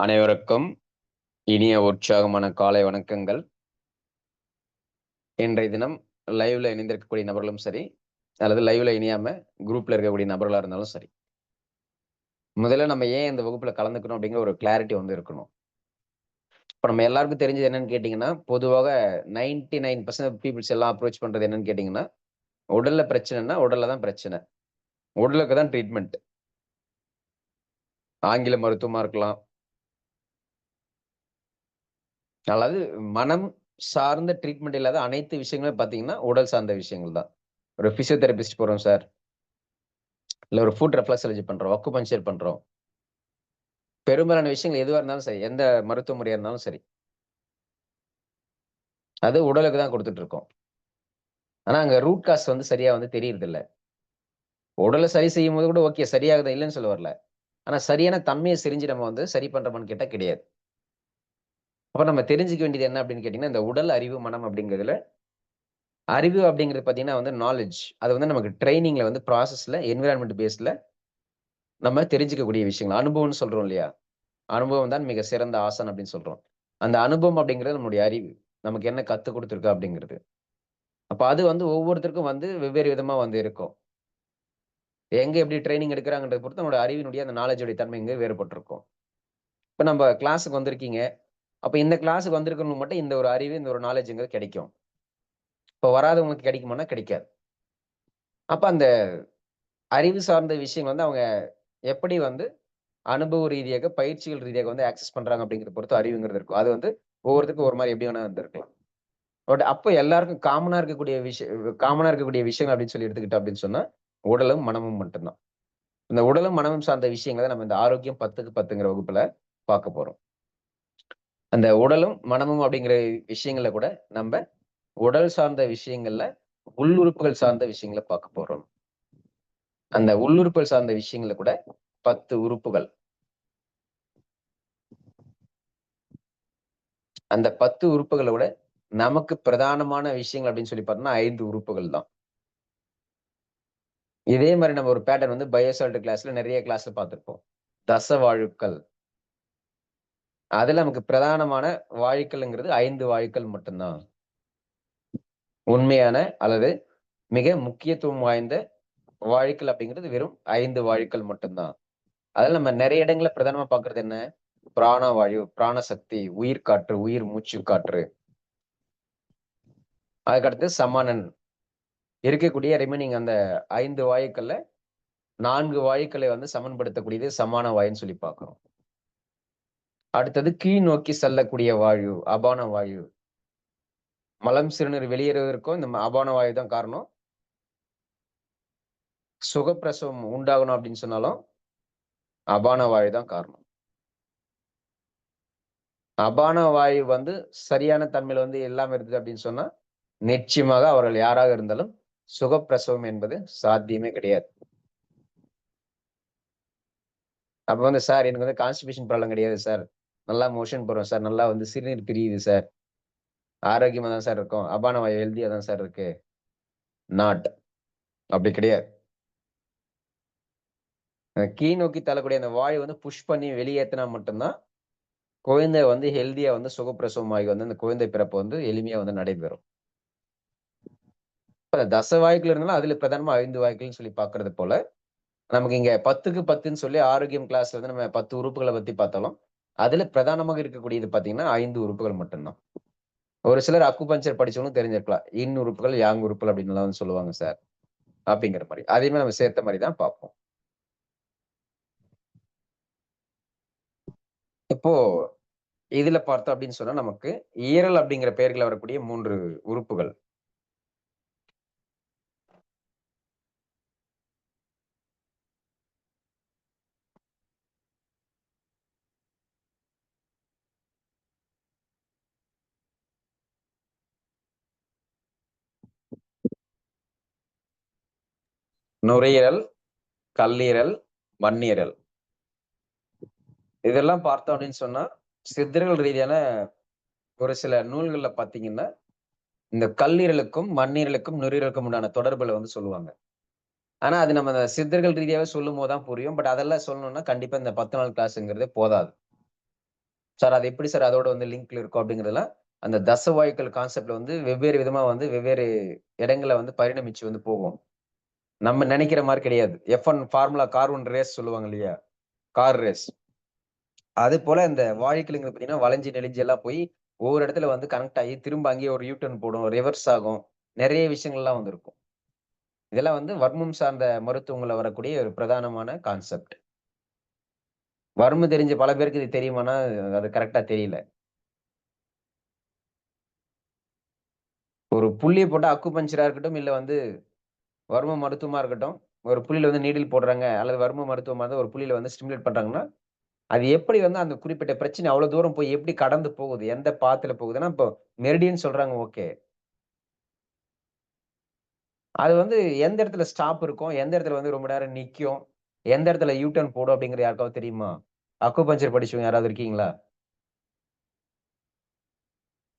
அனைவருக்கும் இனிய உற்சாகமான காலை வணக்கங்கள். இன்றைய தினம் லைவ்ல இணைந்திருக்கக்கூடிய நபர்களும் சரி, அல்லது லைவ்ல இணையாம குரூப்ல இருக்கக்கூடிய நபர்களா இருந்தாலும் சரி. முதல்ல நம்ம ஏன் இந்த வகுப்புல கலந்துக்கணும் அப்படிங்கிற ஒரு கிளாரிட்டி வந்து இருக்கணும். இப்ப நம்ம எல்லாருக்கும் தெரிஞ்சது என்னன்னு கேட்டீங்கன்னா, பொதுவாக 99% பீப்பிள்ஸ் எல்லாம் அப்ரோச் பண்றது என்னன்னு கேட்டீங்கன்னா, உடல்ல பிரச்சனைன்னா உடல்ல தான் பிரச்சனை. உடலுக்கு தான் ட்ரீட்மெண்ட். ஆங்கில மருத்துவமா இருக்கலாம். அதாவது மனம் சார்ந்த ட்ரீட்மெண்ட் இல்லாத அனைத்து விஷயங்களும் பார்த்தீங்கன்னா, உடல் சார்ந்த விஷயங்கள் தான். ஒரு பிசியோதெரபிஸ்ட் போறோம் சார். இல்ல ஒரு ஃபுட் ரெஃப்ளெக்ஸாலஜி பண்றோம். அக்குபஞ்சர் பண்றோம். பெரும்பாலான விஷயங்கள் எதுவா இருந்தாலும் சரி, எந்த மருத்துவ முறையா இருந்தாலும் சரி, அது உடலுக்கு தான் குடுத்துட்டு இருக்கோம். ஆனா, அங்க ரூட் காஸ் வந்து சரியா வந்து தெரியறதில்ல. உடல சரி செய்யும்போது கூட ஓகே சரியாகுது இல்லன்னு சொல்ல வரல. ஆனா, சரியான தன்மைய தெரிஞ்சு நம்ம வந்து சரி பண்றோமான்னு கேட்டா கிடையாது. அப்ப நம்ம தெரிஞ்சுக்க வேண்டியது என்ன அப்படின்னு கேட்டீங்கன்னா, இந்த உடல், அறிவு, மனம் அப்படிங்கிறதுல, அறிவு அப்படிங்கிறது பார்த்தீங்கன்னா வந்து நாலெட்ஜ். அது வந்து நமக்கு ட்ரெய்னிங்ல வந்து ப்ராசஸ்ல என்வைரன்மென்ட் பேஸ்ல நம்ம தெரிஞ்சுக்கக்கூடிய விஷயங்கள். அனுபவம்னு சொல்றோம் இல்லையா? அனுபவம் தான் மிக சிறந்த ஆசான் அப்படின்னு சொல்றோம். அந்த அனுபவம் அப்படிங்கிறது நம்முடைய அறிவு. நமக்கு என்ன கத்துக் குடுத்துருக்கு அப்படிங்கிறது. அப்ப அது வந்து ஒவ்வொருத்தருக்கும் வந்து வெவ்வேறு விதமா வந்து இருக்கும். எங்க எப்படி ட்ரெய்னிங் எடுக்குறாங்கன்றத பொறுத்து நம்மோட அறிவினுடைய அந்த நாலேட்ஜ் உடைய தன்மை இங்க வேறுபட்டிருக்கும். இப்ப நம்ப கிளாஸ்க்கு வந்திருக்கீங்க. அப்ப இந்த கிளாஸ்க்கு வந்திருக்கிறவங்களுக்கு மட்டும் இந்த ஒரு அறிவு, இந்த ஒரு நாலேட்ஜ்ங்கிறது கிடைக்கும். இப்ப வராதவங்களுக்கு கிடைக்குமான்னா கிடைக்காது. அப்ப அந்த அறிவு சார்ந்த விஷயங்கள் வந்து அவங்க எப்படி வந்து அனுபவ ரீதியாக, பயிற்சிகள் ரீதியாக வந்து ஆக்சஸ் பண்றாங்க அப்படிங்கிறத பொறுத்து அறிவுங்கிறது இருக்கும். அது வந்து ஒவ்வொருத்தருக்கும் ஒரு மாரி எப்படி வேணா இருந்திருக்கலாம். பட் அப்ப எல்லாருக்கும் காமனா இருக்கக்கூடிய விஷயங்கள் அப்படின்னு சொல்லி எடுத்துக்கிட்டோம் அப்படின்னு சொன்னா, உடலும், மனமும் மட்டும் தான். இந்த உடலும், மனமும் சார்ந்த விஷயங்கள நம்ம இந்த ஆரோக்கியம் 10க்கு 10ங்கிற வகுப்புல பார்க்க போறோம். அந்த உடலும், மனமும் அப்படிங்கிற விஷயங்கள கூட நம்ப உடல் சார்ந்த விஷயங்கள்ல, உள்ளுறுப்புகள் சார்ந்த விஷயங்கள பார்க்க போறோம். அந்த உள்ளுறுப்புகள் சார்ந்த விஷயங்கள கூட 10 உறுப்புகள். அந்த 10 உறுப்புகள விட நமக்கு பிரதானமான விஷயங்கள் அப்படின்னு சொல்லி பார்த்தோம்னா 5 உறுப்புகள் தான். இதே மாரி நம்ம ஒரு பேட்டர்ன் வந்து பயோசால்ட் கிளாஸ்ல நெறைய கிளாஸ்ல பார்த்திருப்போம். தசவாழுக்கள். அதுல நமக்கு பிரதானமான வாயுக்கள்ங்கிறது 5 வாயுக்கள் மட்டும் தான். உண்மையான அல்லது மிக முக்கியத்துவம் வாய்ந்த வாயுக்கள் அப்படிங்கிறது வெறும் 5 வாயுக்கள் மட்டும் தான். அதுல நம்ம நெறைய இடங்கள்ல பிரதானமா பார்க்கிறது என்ன? பிராணவாயு, பிராணசக்தி, உயிர் காற்று, உயிர் மூச்சு காற்று. அதுக்கடுத்து சமனன். இருக்கக்கூடிய ரிமைனிங் அந்த 5 வாயுக்கள்ல 4 வாயுக்களை வந்து சமன்படுத்தக்கூடியது சமான வாயுன்னு சொல்லி பார்க்கிறோம். அடுத்தது கீழ் நோக்கி செல்லக்கூடிய வாயு, அபான வாயு. மலம், சிறுநீர் வெளியேறுவதற்கும் இந்த அபான வாயு தான் காரணம். சுகப்பிரசவம் உண்டாகணும் அப்படின்னு சொன்னாலும், அபான வாயு தான் காரணம். அபான வாயு வந்து சரியான தன்மையில வந்து இல்லாம இருக்குது அப்படின்னு சொன்னா, நிச்சயமாக அவர்கள் யாராக இருந்தாலும் சுகப்பிரசவம் என்பது சாத்தியமே கிடையாது. அப்ப வந்து சார் எனக்கு வந்து கான்ஸ்டிபேஷன் ப்ராப்ளம் கிடையாது சார். நல்லா மோஷன் போறோம் சார். நல்லா வந்து சிறுநீர் பிரியுது சார். ஆரோக்கியமா தான் சார் இருக்கோம். அபான வாயு ஹெல்த்தியா தான் சார் இருக்கு. நாட். அப்படி கிடையாது. கீழ் நோக்கி தள்ளக்கூடிய அந்த வாயு வந்து புஷ் பண்ணி வெளியேத்துனா மட்டும் தான், குழந்தை வந்து ஹெல்தியா வந்து சுகப்பிரசவம் ஆகி வந்து அந்த குழந்தை பிறப்பு வந்து எளிமையா வந்து நடைபெறும். இப்ப தச வாயுக்கள் இருந்தாலும் அதுல பிரதானமா 5 வாயுக்கள்னு சொல்லி பார்க்கிறது போல, நமக்கு இங்க 10க்கு 10ன்னு சொல்லி ஆரோக்கியம் கிளாஸ்ல வந்து நம்ம 10 உறுப்புகள பத்தி பார்த்தாலும், அதுல பிரதானமாக இருக்கக்கூடியது பார்த்தீங்கன்னா 5 உறுப்புகள் மட்டும் தான். ஒரு சிலர் அக்குபஞ்சர் படிச்சவங்களும் தெரிஞ்சிருக்கலாம். இன் உறுப்புகள், யாங் உறுப்புகள் அப்படின்னுலாம் வந்து சொல்லுவாங்க சார். அப்படிங்கிற மாரி. அதையுமே நம்ம சேர்த்த மாரி தான் பார்ப்போம். இப்போ இதுல பார்த்தோம் அப்படின்னு சொன்னா நமக்கு ஈரல் அப்படிங்கிற பெயர்கள்ல வரக்கூடிய 3 உறுப்புகள். நுரையீரல், கல்லீரல், மண்ணீரல். இதெல்லாம் பார்த்தோம் அப்படின்னு சொன்னா, சித்தர்கள் ரீதியான ஒரு சில நூல்கள்ல பார்த்தீங்கன்னா, இந்த கல்லீரலுக்கும், மண்ணீரலுக்கும், நுரையீரலுக்கும் உண்டான தொடர்புல வந்து சொல்லுவாங்க. ஆனா, அது நம்ம அந்த சித்தர்கள் ரீதியாவே சொல்லும்போது தான் புரியும். பட் அதெல்லாம் சொல்லணும்னா கண்டிப்பா இந்த 10 நாள் கிளாஸ்ங்கிறதே போதாது. சார் அது எப்படி சார் அதோட வந்து லிங்க்ல இருக்கும் அப்படிங்கிறதெல்லாம் அந்த தசவாயுக்கள் கான்செப்ட்ல வந்து வெவ்வேறு விதமா வந்து வெவ்வேறு இடங்கள்ல வந்து பரிணமிச்சு வந்து போகும். நம்ம நினைக்கிற மாரி கிடையாது. F1 ஃபார்முலா கார் 1 ரேஸ் சொல்லுவாங்க இல்லையா? Car race. அது போல இந்த வாயுக்கல்ங்கிறது பார்த்தீங்கன்னா, வளைஞ்சு நெளிஞ்சு எல்லாம் போய் ஒவ்வொரு இடத்துல வந்து கனெக்ட் ஆகி திரும்ப அங்கேயே ஒரு யூ டர்ன் போடும், ரிவர்ஸ் ஆகும். நெறைய விஷயங்கள்லாம் வந்து இருக்கும். இதெல்லாம் வந்து வர்மம் சார்ந்த மருத்துவங்கள்ல வரக்கூடிய ஒரு பிரதானமான கான்செப்ட். வர்மம் தெரிஞ்ச பல பேருக்கு இது தெரியுமான்னா, அது கரெக்ட்டா தெரியல. ஒரு புள்ளிய போட்டா அக்குபஞ்சரா இருக்கட்டும், இல்ல வந்து வர்ம மருத்துவமா இருக்கட்டும், ஒரு புள்ளியில வந்து நீடில் போடுறாங்க, அல்லது வர்ம மருத்துவமா இருந்தா ஒரு புள்ளியில வந்து ஸ்டிமுலேட் பண்றாங்கன்னா, அது எப்படி வந்து அந்த குறிப்பிட்ட பிரச்சனை அவ்வளோ தூரம் போய் எப்படி கடந்து போகுது? எந்த பாத்துல போகுதுன்னா, இப்போ மெரிடியன் சொல்றாங்க ஓகே. அது வந்து எந்த இடத்துல ஸ்டாப் இருக்கும்? எந்த இடத்துல வந்து ரொம்ப நேரம் நிக்கும்? எந்த இடத்துல யூ டர்ன் போடும் அப்படிங்கிறது யாருக்காவது தெரியுமா? அக்குபஞ்சர் படிச்சவங்க யாராவது இருக்கீங்களா?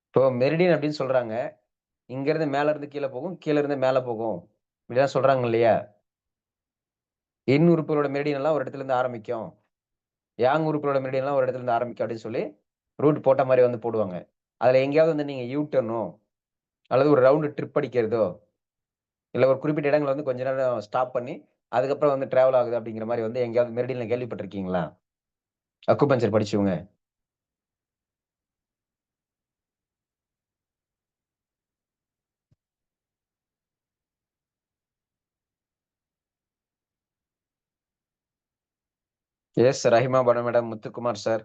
இப்போ மெரிடியன் அப்படின்னு சொல்றாங்க. இங்கருந்து மேல இருந்து கீழ போகும், கீழ இருந்து மேல போகும். இப்படிலாம் சொல்றாங்க இல்லையா? எண் உறுப்புகளோட மெரிடியன் எல்லாம் ஒரு இடத்துல இருந்து ஆரம்பிக்கும். யாங் உறுப்புகளோட மெரிடியன் எல்லாம் ஒரு இடத்துல இருந்து ஆரம்பிக்கும் அப்படின்னு சொல்லி, ரூட் போட்ட மாரி வந்து போடுவாங்க. அதுல எங்கேயாவது வந்து நீங்க யூ டர்னோ, அல்லது ஒரு ரவுண்ட் ட்ரிப் அடிக்கிறதோ, இல்ல ஒரு குறிப்பிட்ட இடங்கள்ல வந்து கொஞ்ச நேரம் ஸ்டாப் பண்ணி, அதுக்கப்புறம் வந்து டிராவல் ஆகுது அப்படிங்கிற மாரி வந்து எங்கேயாவது மெரிடியன்ல கேள்விப்பட்டிருக்கீங்களா? அக்குபஞ்சர் படிச்சவங்க. Yes Rahima Banu madam, Muthukumar sir.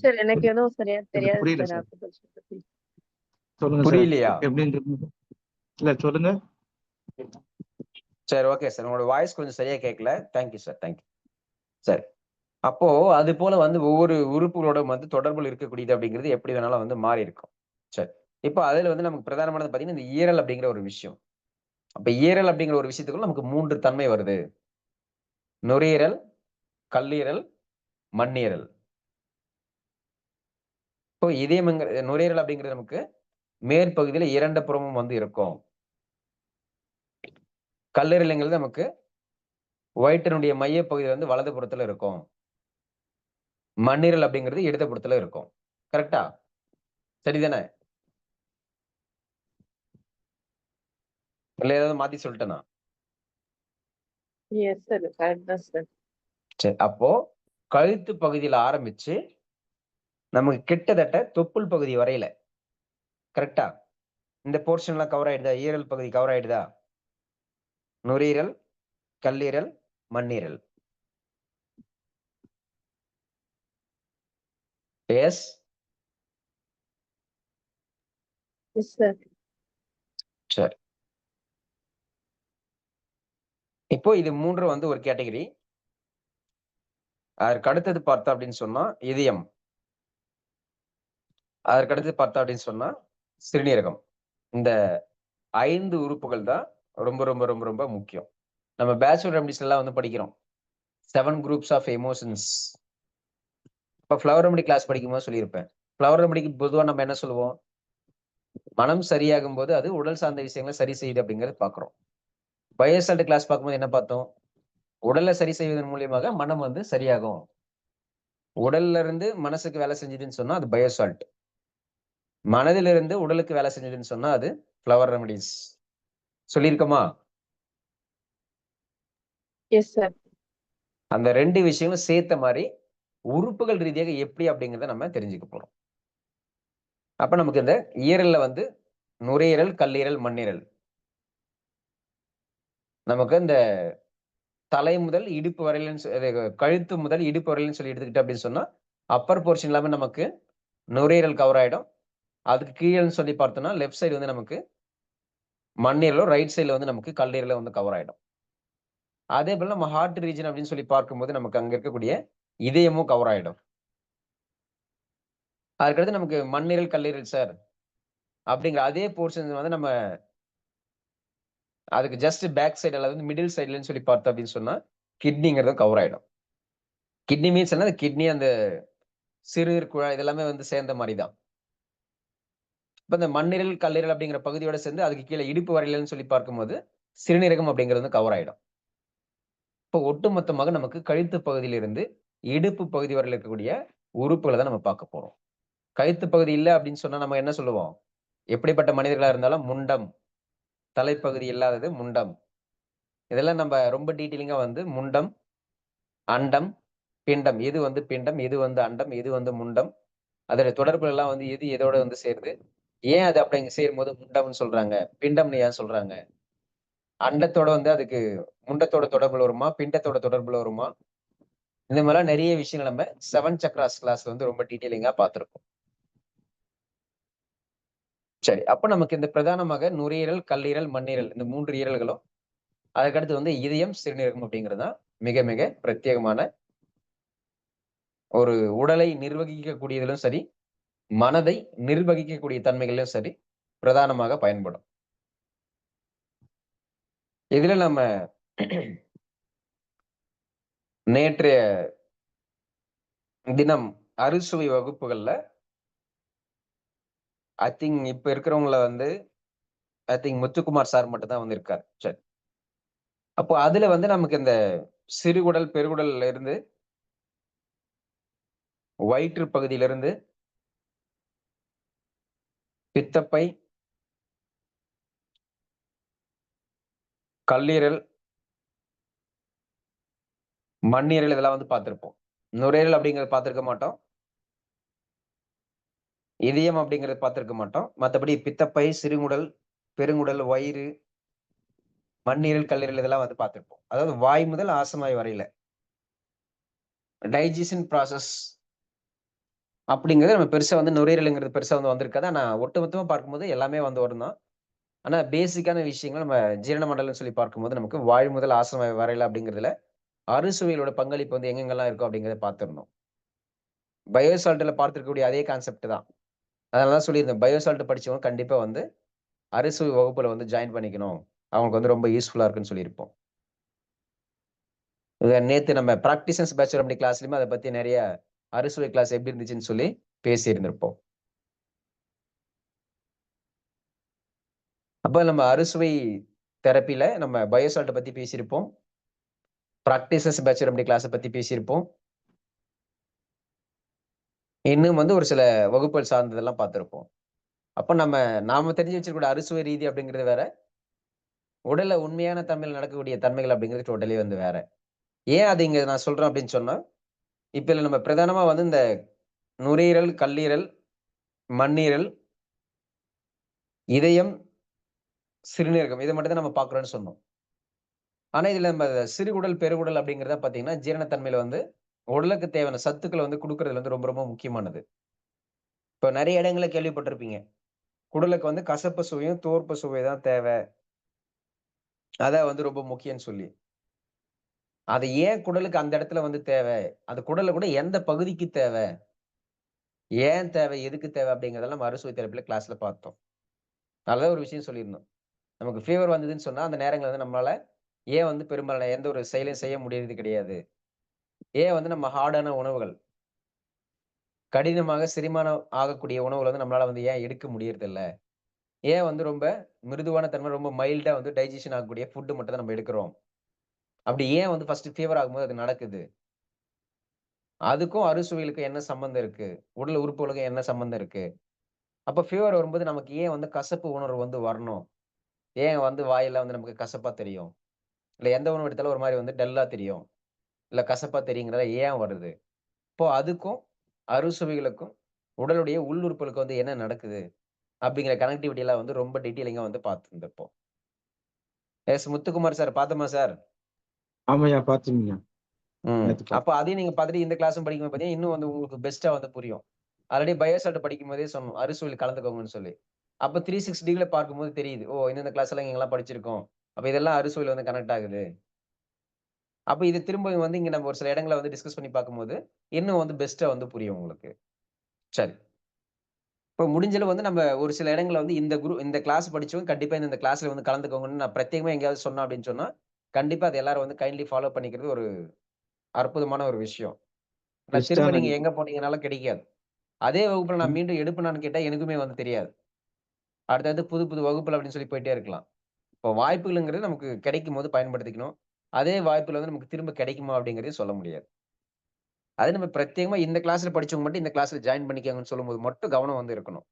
Sir எனக்கு எதுவும் சரியா தெரியாது புரியல சார் சார். அக்குபஞ்சர் பத்தி. சொல்லுங்க சார். புரியலையா? எப்படின்னு இல்ல சொல்லுங்க. சரி ஓகே சார். உங்களோட வாய்ஸ் கொஞ்சம் சரியா கேட்கல. Thank you sir. Thank you. சரி. அப்போ அது போல வந்து ஒவ்வொரு உறுப்புகளோட வந்து தொடர்புல இருக்கக்கூடியது அப்படிங்கிறது எப்படி வேணாலும் வந்து மாறி இருக்கும். சரி. இப்ப அதுல வந்து நமக்கு பிரதானமானது பார்த்தீங்கன்னா, இந்த ஈரல் அப்படிங்கிற ஒரு விஷயம். அப்ப ஈரல் அப்படிங்கிற ஒரு விஷயத்துக்குள்ள நமக்கு 3 தன்மை வருது. நுரையீரல், கல்லீரல், மண்ணீரல். இப்போ இதயம்ங்கிற நுரையீரல் அப்படிங்கிறது நமக்கு மேற்பகுதியில 2 புறமும் வந்து இருக்கும். கல்லீரல்ங்கிறது நமக்கு வயிற்றினுடைய மையப்பகுதியில வந்து வலது புறத்துல இருக்கும். மண்ணீரல் அப்படிங்கிறது இடது புறத்துல இருக்கும். கரெக்ட்டா? சரிதானே? இல்ல ஏதாவது மாத்தி சொல்ட்டேனா? எஸ் சார் கரெக்ட் தான் சார். சரி. அப்போ கழுத்து பகுதியில ஆரம்பிச்சு, நமக்கு கிட்டத்தட்ட தொப்புள் பகுதி வரையில. கரெக்ட்டா? இந்த போர்ஷன்லாம் கவர் ஆயிடுதா? ஈரல் பகுதி கவர் ஆயிடுதா? நுரையீரல், கல்லீரல், மண்ணீரல். எஸ். Yes sir. சரி. இப்போ இது 3ம் வந்து ஒரு கேட்டகரி. அதற்கு அடுத்தது பார்த்தோம் அப்படின்னு சொன்னா, இதயம். அதற்கு அடுத்து பார்த்தோம் அப்படின்னு சொன்னா, சிறுநீரகம். இந்த 5 உறுப்புகள் தான் ரொம்ப, ரொம்ப, ரொம்ப, ரொம்ப முக்கியம். நம்ம பேச்சுலர் ரெமடிஸ்லாம் வந்து படிக்கிறோம். 7 குரூப்ஸ் ஆஃப் எமோஷன்ஸ். இப்ப ஃப்ளவர் ரெமடி கிளாஸ் படிக்கும்போது சொல்லியிருப்பேன். ஃப்ளவர் ரெமடிக்கு பொதுவா நம்ம என்ன சொல்லுவோம்? மனம் சரியாகும்போது அது உடல் சார்ந்த விஷயங்கள சரி செய்யுது அப்படிங்கிறது பார்க்கிறோம். பயோசால்ட் கிளாஸ் பார்க்கும்போது என்ன பார்த்தோம்? உடல சரி செய்வதன் மூலியமாக மனம் வந்து சரியாகும். உடல்ல இருந்து மனசுக்கு வேலை செஞ்சதுன்னு சொன்னா அது பயோசால்ட். மனதிலிருந்து உடலுக்கு வேலை செஞ்சதுன்னு சொன்னா அது ஃப்ளவர் ரெமடிஸ். சொல்லியிருக்கோமா? Yes sir. அந்த 2 விஷயங்களும் சேர்த்த மாரி உறுப்புகள் ரீதியாக எப்படி அப்படிங்கிறத நம்ம தெரிஞ்சுக்க போறோம். அப்ப நமக்கு இந்த ஈரல்ல வந்து நுரையீரல், கல்லீரல், மண்ணீரல். நமக்கு இந்த தலை முதல் இடுப்பு வரையிலன்னு கழுத்து முதல் இடுப்பு வரையிலன்னு சொல்லி எடுத்துக்கிட்டோம் அப்படின்னு சொன்னா, அப்பர் போர்ஷன் எல்லாமே நமக்கு நுரையீரல் கவர் ஆயிடும். அதுக்கு கீழன்னு சொல்லி பார்த்தோம்னா, லெஃப்ட் சைடு வந்து நமக்கு மண்ணீரலும், ரைட் சைடுல வந்து நமக்கு கல்லீரலும் வந்து கவர் ஆயிடும். அதேபோல நம்ம ஹார்ட் ரீஜன் அப்படின்னு சொல்லி பார்க்கும்போது, நமக்கு அங்க இருக்கக்கூடிய இதயமும் கவர் ஆயிடும். அதுக்கடுத்து நமக்கு மண்ணீரல், கல்லீரல் சார் அப்படிங்கிற அதே போர்ஷன் வந்து நம்ம அதுக்கு ஜஸ்ட் பேக் சைடு அல்லது மிடில் சைடுலன்னு சொல்லி பார்த்தோம் அப்படின்னு சொன்னா, கிட்னிங்கிறதும் கவர் ஆயிடும். கிட்னி மீன்ஸ் என்ன? கிட்னி அந்த சிறுநீர் குழாய் இதெல்லாமே வந்து சேர்ந்த மாரி தான். இப்ப இந்த மண்ணீரல், கல்லீரல் அப்படிங்கிற பகுதியோட சேர்ந்து அதுக்கு கீழ இடுப்பு வரையிலன்னு சொல்லி பார்க்கும்போது, சிறுநீரகம் அப்படிங்கிறது வந்து கவர் ஆயிடும். இப்போ ஒட்டுமொத்தமாக நமக்கு கழுத்து பகுதியிலிருந்து இடுப்பு பகுதி வரையில இருக்கக்கூடிய உறுப்புகள தான் நம்ம பார்க்க போறோம். கழுத்து பகுதி இல்ல அப்படின்னு சொன்னா நம்ம என்ன சொல்லுவோம்? எப்படிப்பட்ட மனிதர்களா இருந்தாலும் முண்டம், தலைப்பகுதி இல்லாதது முண்டம். இதெல்லாம் நம்ம ரொம்ப டீட்டெயிலிங்கா வந்து முண்டம், அண்டம், பிண்டம். எது வந்து பிண்டம், எது வந்து அண்டம், எது வந்து முண்டம். அதோட தொடர்புகள் எல்லாம் வந்து எது எதோட வந்து சேருது. ஏன் அது அப்படி இங்க சேரும்போது முண்டம்னு சொல்றாங்க? பிண்டம்னு ஏன் சொல்றாங்க? அண்டத்தோட வந்து அதுக்கு முண்டத்தோட தொடர்புல வருமா? பிண்டத்தோட தொடர்புல வருமா? இந்த மாரிலாம் நெறைய விஷயங்கள் நம்ம 7 சக்ராஸ் கிளாஸ்ல வந்து ரொம்ப டீட்டெயிலிங்கா பார்த்திருக்கோம். சரி. அப்ப நமக்கு இந்த பிரதானமாக நுரையீரல், கல்லீரல், மண்ணீரல் இந்த 3 ஈரல்களும், அதுக்கடுத்து வந்து இதயம், சிறுநீரகம் அப்படிங்கிறது தான் மிக மிக பிரத்யேகமான ஒரு உடலை நிர்வகிக்கக்கூடியதிலும் சரி, மனதை நிர்வகிக்கக்கூடிய தன்மைகளிலும் சரி, பிரதானமாக பயன்படும். இதுல நம்ம நேற்றைய தினம் அறுசுவை வகுப்புகள்ல ஐ திங்க் இப்ப இருக்கிறவங்கள வந்து ஐ திங்க் முத்துக்குமார் சார் மட்டும் தான் வந்து இருக்காரு. சரி. அப்போ அதுல வந்து நமக்கு இந்த சிறுகுடல், பெருகுடல்ல இருந்து, வயிற்று பகுதியிலிருந்து, பித்தப்பை, கல்லீரல், மண்ணீரல் இதெல்லாம் வந்து பார்த்திருப்போம். நுரையீரல் அப்படிங்கிறத பார்த்திருக்க மாட்டோம். இதயம் அப்படிங்கிறத பார்த்திருக்க மாட்டோம். மத்தபடி பித்தப்பை, சிறுகுடல், பெருங்குடல், வயிறு, மண்ணீரல், கல்லீரல் இதெல்லாம் வந்து பார்த்திருப்போம். அதாவது வாய் முதல் ஆசனவாய் வரையில. டைஜெஷன் ப்ராசஸ் அப்படிங்கிறது நம்ம பெருசா வந்து நுரையீரல்ங்கிறது பெருசா வந்து வந்திருக்காது. ஆனா ஒட்டுமொத்தமா பார்க்கும்போது எல்லாமே வந்து வரும் தான். ஆனா பேசிக்கான விஷயங்கள் நம்ம ஜீரண மண்டலம்னு சொல்லி பார்க்கும்போது நமக்கு வாய் முதல் ஆசனவாய் வரையில அப்படிங்கிறதுல அறுசுவைகளோட பங்களிப்பு வந்து எங்கெங்கெல்லாம் இருக்கும் அப்படிங்கிறத பார்த்திருந்தோம். பயோசால்ட்ல பார்த்திருக்கக்கூடிய அதே கான்செப்ட் தான். அதனால தான் சொல்லியிருந்தேன். பயோசால்ட் படிச்சவங்க கண்டிப்பா வந்து அறுசுவை வகுப்புல வந்து ஜாயின் பண்ணிக்கணும். அவங்களுக்கு வந்து ரொம்ப யூஸ்ஃபுல்லா இருக்குன்னு சொல்லியிருப்போம். நேத்து நம்ம பிராக்டிசன்ஸ் பேச்சுலர் அப்படி கிளாஸ்லயுமே அத பத்தி நெறைய அறுசுவை கிளாஸ் எப்படி இருந்துச்சுன்னு சொல்லி பேசியிருந்திருப்போம். அப்ப நம்ம அறுசுவை தெரப்பில நம்ம பயோசால்ட்ட பத்தி பேசியிருப்போம். பிராக்டிசஸ் பேச்சுலர் அப்படி கிளாஸ பத்தி பேசியிருப்போம். இன்னும் வந்து ஒரு சில வகுப்புகள் சார்ந்ததெல்லாம் பார்த்திருப்போம். அப்ப நாம தெரிஞ்சு வச்சிருக்கக்கூடிய அறுசுவை ரீதி அப்படிங்கிறது வேற. உடல்ல உண்மையான தன்மையில நடக்கக்கூடிய தன்மைகள் அப்படிங்கிறது டோட்டலி வந்து வேற. ஏன் அத இங்க நான் சொல்றேன் அப்படின்னு சொன்னா, இப்ப இதுல நம்ம பிரதானமா வந்து இந்த நுரையீரல், கல்லீரல், மண்ணீரல், இதயம், சிறுநீரகம் இத மட்டும் தான் நம்ம பார்க்குறோம்ன்னு சொன்னோம். ஆனா இதுல நம்ம சிறுகுடல், பெருகுடல் அப்படிங்கிறத பார்த்தீங்கன்னா, ஜீரணத்தன்மையில வந்து உடலுக்கு தேவையான சத்துக்கள வந்து குடுக்குறதுல வந்து ரொம்ப ரொம்ப முக்கியமானது. இப்ப நெறைய இடங்கள்ல கேள்விப்பட்டிருப்பீங்க. குடலுக்கு வந்து கசப்பு சுவையும், துவர்ப்பு சுவை தான் தேவ. அதான் வந்து ரொம்ப முக்கியம்ன்னு சொல்லி. அது ஏன் குடலுக்கு அந்த இடத்துல வந்து தேவ? அது குடல்ல கூட எந்த பகுதிக்கு தேவ? ஏன் தேவை? எதுக்கு தேவை? அப்படிங்கிறதெல்லாம் நம்ம அறுசுவை தெரப்பில கிளாஸ்ல பார்த்தோம். அதுல ஒரு விஷயம் சொல்லியிருந்தோம். நமக்கு ஃபீவர் வந்ததுன்னு சொன்னா, அந்த நேரங்கள்ல வந்து நம்மளால ஏன் வந்து பெரும்பாலான எந்த ஒரு செயலையும் செய்ய முடியறது கிடையாது? ஏன் வந்து நம்ம ஹார்டான உணவுகள், கடினமாக செரிமானம் ஆகக்கூடிய உணவுகள வந்து நம்மளால வந்து ஏன் எடுக்க முடியறதில்ல? ஏன் வந்து ரொம்ப மிருதுவான தன்மை, ரொம்ப மைல்டா வந்து டைஜெஷன் ஆகக்கூடிய ஃபுட் மட்டும் தான் நம்ம எடுக்கிறோம்? அப்படி ஏன் வந்து ஃபர்ஸ்ட் ஃபீவர் ஆகும்போது அது நடக்குது? அதுக்கும் அறுசுவைகளுக்கும் என்ன சம்மந்தம் இருக்கு? உடல் உறுப்புகளுக்கும் என்ன சம்மந்தம் இருக்கு? அப்ப ஃபீவர் வரும்போது நமக்கு ஏன் வந்து கசப்பு உணர்வு வந்து வரணும்? ஏன் வந்து வாயெல்லாம் வந்து நமக்கு கசப்பா தெரியும்? இல்ல எந்த உணவு எடுத்தாலும் ஒரு மாரி வந்து டல்லா தெரியும். இல்ல கசப்பா தெரியுங்கிறத ஏன் வருது? இப்போ அதுக்கும், அறுசுவைகளுக்கும், உடலுடைய உள் உறுப்புகளுக்கு வந்து என்ன நடக்குது? அப்படிங்கிற கனெக்டிவிட்டி எல்லாம் வந்து ரொம்ப டீட்டெயிலிங்கா வந்து பார்த்திருந்திருப்போம். எஸ். முத்துக்குமார் சார் பார்த்தோமா சார்? ஆமாய்யா பார்த்தீங்க. ம். நேத்து பார்த்தேன். அப்ப அதையும் நீங்க பார்த்துட்டு இந்த கிளாஸும் படிக்கும்போது பார்த்தீங்கன்னா, இன்னும் வந்து உங்களுக்கு பெஸ்ட்டா வந்து புரியும். ஆல்ரெடி பயோசால்ட் படிக்கும்போதே சொன்னோம். அறுசுவையில் கலந்துக்கோங்கன்னு சொல்லி. அப்ப 360 டிகிரில பார்க்கும்போது தெரியுது. ஓ! இந்தந்த கிளாஸ் எல்லாம் இங்கலாம் படிச்சிருக்கோம். அப்ப இதெல்லாம் அறுசுவையில வந்து கனெக்ட் ஆகுது. அப்ப இது திரும்ப வந்து இங்க நம்ம ஒரு சில இடங்கள வந்து டிஸ்கஸ் பண்ணி பார்க்கும்போது, இன்னும் வந்து பெஸ்ட்டா வந்து புரியும் உங்களுக்கு. சரி. இப்ப முடிஞ்ச அளவு வந்து நம்ம ஒரு சில இடங்கள்ல வந்து இந்த கிளாஸ் படிச்சவங்க கண்டிப்பா இந்த கிளாஸ்ல வந்து கலந்துக்கோங்கன்னு நான் பிரத்யேகமா எங்கேயாவது சொன்னேன் அப்படின்னு சொன்னா, கண்டிப்பா அத எல்லாரும் வந்து கைண்ட்லி ஃபாலோ பண்ணிக்கிறது ஒரு அற்புதமான ஒரு விஷயம். ஆனா திரும்ப பெஸ்ட்டான நீங்க எங்க போனீங்கனாலும் கிடைக்காது. அதே வகுப்புல நான் மீண்டும் எடுப்பனான்னு கேட்டா எனக்குமே வந்து தெரியாது. அடுத்தடுத்து புது புது வகுப்புல அப்படின்னு சொல்லி போயிட்டே இருக்கலாம். இப்போ வாய்ப்புகளுங்கிறது நமக்கு கிடைக்கும்போது பயன்படுத்திக்கணும். அதே வாய்ப்புகள் வந்து நமக்கு திரும்ப கிடைக்குமா அப்படிங்கிறதையும் சொல்ல முடியாது. அது நம்ம பிரத்யேகமா இந்த கிளாஸ்ல படிச்சவங்க மட்டும் இந்த கிளாஸ்ல ஜாயின் பண்ணிக்கங்கன்னு சொல்லும்போது மட்டும் கவனம் வந்து இருக்கணும்.